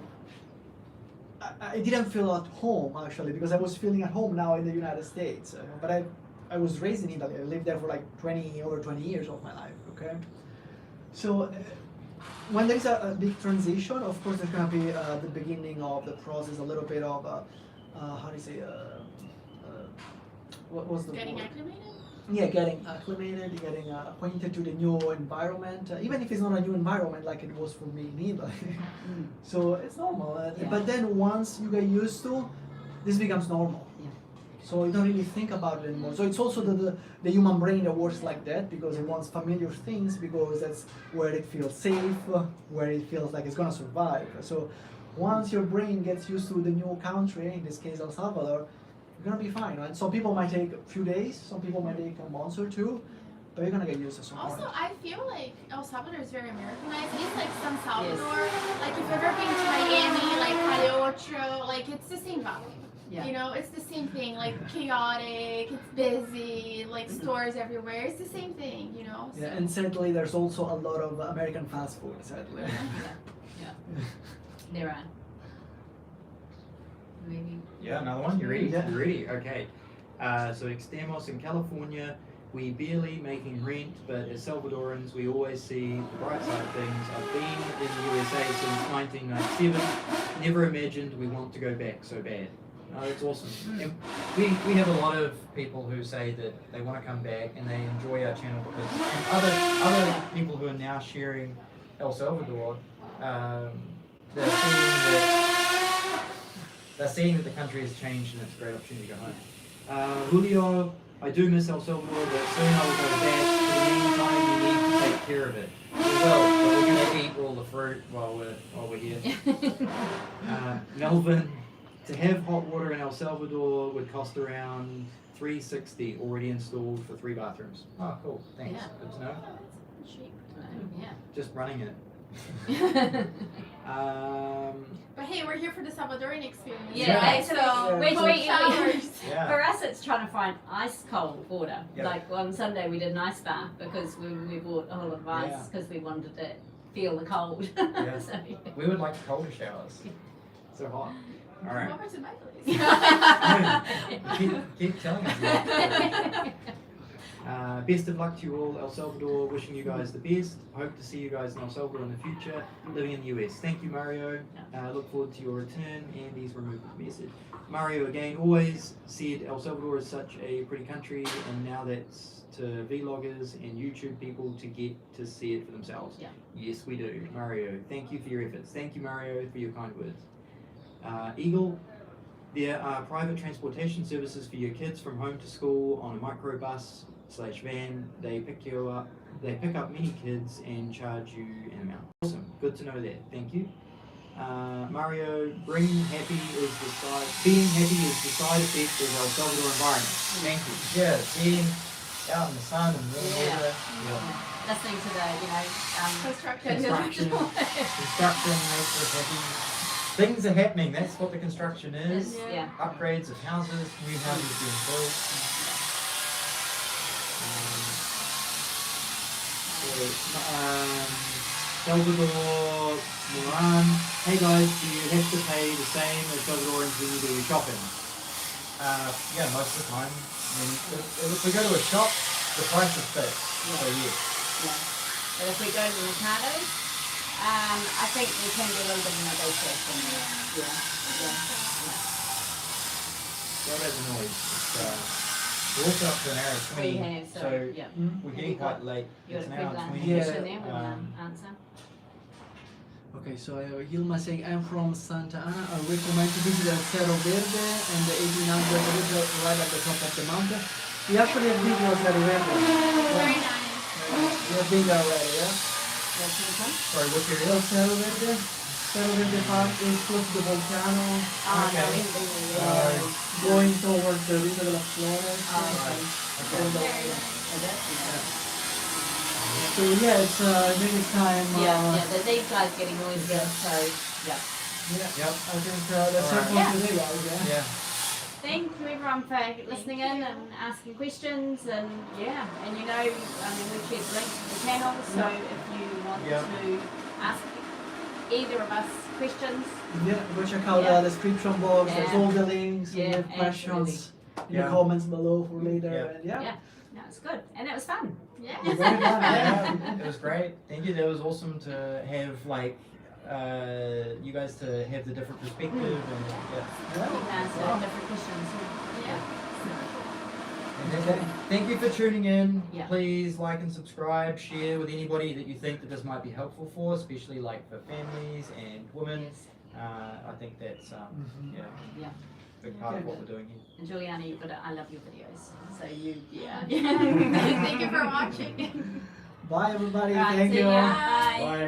I didn't feel at home actually, because I was feeling at home now in the United States. But I was raised in Italy. I lived there for like over 20 years of my life. Okay, so when there is a big transition, of course, there's gonna be the beginning of the process, a little bit of how do you say what was the Getting word? acclimated? Yeah, getting acclimated, getting acquainted to the new environment, even if it's not a new environment like it was for me in Italy. So it's normal. But then once you get used to, this becomes normal. So you don't really think about it anymore. So it's also the human brain that works like that because it wants familiar things because that's where it feels safe, where it feels like it's gonna survive. So once your brain gets used to the new country, in this case El Salvador, you're gonna be fine. And some people might take a few days, some people might take a month or two, but you're gonna get used to some Also, point. I feel like El Salvador is very Americanized. It's like San Salvador. Like if you've ever been to Miami, like Calle Ocho, like it's the same vibe. Yeah. You know, it's the same thing. Like chaotic, it's busy, like stores everywhere. It's the same thing. You know. Yeah, and sadly, there's also a lot of American fast food. Sadly. There are. Maybe. Yeah, another one. You ready? Yeah. You ready? Okay. So Extemos in California, we barely making rent, but as Salvadorans, we always see the bright side of things. I've been in the USA since 1997. Never imagined we want to go back so bad. Oh, that's awesome. And we have a lot of people who say that they want to come back and they enjoy our channel because and other people who are now sharing El Salvador, they're seeing that the country has changed and it's a great opportunity to go home. Julio, I do miss El Salvador, but soon I will go back. For the meantime, you need to take care of it. We will, but we're going to eat all the fruit while we're here. Melvin, to have hot water in El Salvador would cost around $360 already installed for 3 bathrooms. Oh, cool. Thanks. Yeah. Good to know. Cheap. Yeah. Just running it. But hey, we're here for the Salvadorian experience. Yeah, right? so So we're cold doing showers. Yeah. For us, it's trying to find ice cold water. Yep. Like on Sunday, we did an ice bath because we bought a whole lot of ice Yeah. because we wanted to feel the cold. Yeah. So, We would like colder showers. So hot. All right. Come over to my place. keep telling us that. Best of luck to you all, El Salvador. Wishing you guys the best. Hope to see you guys in El Salvador in the future, living in the US. Thank you, Mario. Look forward to your return. Andy's removed the message. Mario, again, always said El Salvador is such a pretty country, and now that's to vloggers and YouTube people to get to see it for themselves. Yeah. Yes, we do. Mario, thank you for your efforts. Thank you, Mario, for your kind words. Eagle, there are private transportation services for your kids from home to school on a microbus/van. They pick up many kids and charge you an amount. Awesome. Good to know that. Thank you. Mario, being happy is the side effect of El Salvador environment. Thank you. Yeah, being out in the sun and warm Yeah. weather. listening to the, Construction. Construction makes us happy. Things are happening, that's what the construction is. Yeah. Upgrades of houses, new houses being built. Salvador Moran, hey guys, do you have to pay the same as Salvadorans when you do your shopping? Yeah, most of the time. I mean, if we go to a shop, the price is fixed. So yes. Yeah. But if we go to the Mercados, I think we can do a little bit of negotiation. Yeah. Sorry about the noise. We're also up to an hour We 20, have, so so, yeah. we're getting quite late. You It's got an a hour quick 20. question Yeah. there with answer? Okay, so Yilma saying, I'm from Santa Ana. I recommend to visit El Cerro Verde and the 1800 village right at the top of the mountain. We actually have been to El Cerro Verde. Very nice. We have been there already, yeah? What's the one? Sorry, what's your El Cerro Verde. Cerro Verde Park is close to the volcano. Oh, no, Okay. we haven't been there yet. Going towards the Vista de las Flores. Okay. And, Very nice. Oh, that's nice. so yeah, it's maybe time. Yeah, these guys getting noisier, so, yeah. Yeah, I think that's Alright. it for today, guys. Yeah. Yeah. Thank you everyone for listening in and asking questions and yeah, and you know, I mean we've shared links to the channel, so if you want Yeah. to ask either of us questions, Yeah, go check out Yeah. the description box. There's Yeah. all the links. Yeah, We have questions in Yeah. the comments below for later. Yeah. And yeah. yeah, no, it's good and it was fun. Yeah. Very fun. Yeah, it was great. Thank you. That was awesome to have you guys to have the different perspective and yeah. Yeah. You can answer Wow. different questions. Yeah. And thank you for tuning in. Yeah. Please like and subscribe, share with anybody that you think that this might be helpful for, especially like for families and women. Yes. I think that's Mhm. yeah. Yeah. big part of what we're doing here. And Juliana, you've got to, I love your videos. So you, Thank you for watching. Bye everybody. Right, Thank see you. ya. Bye. Bye.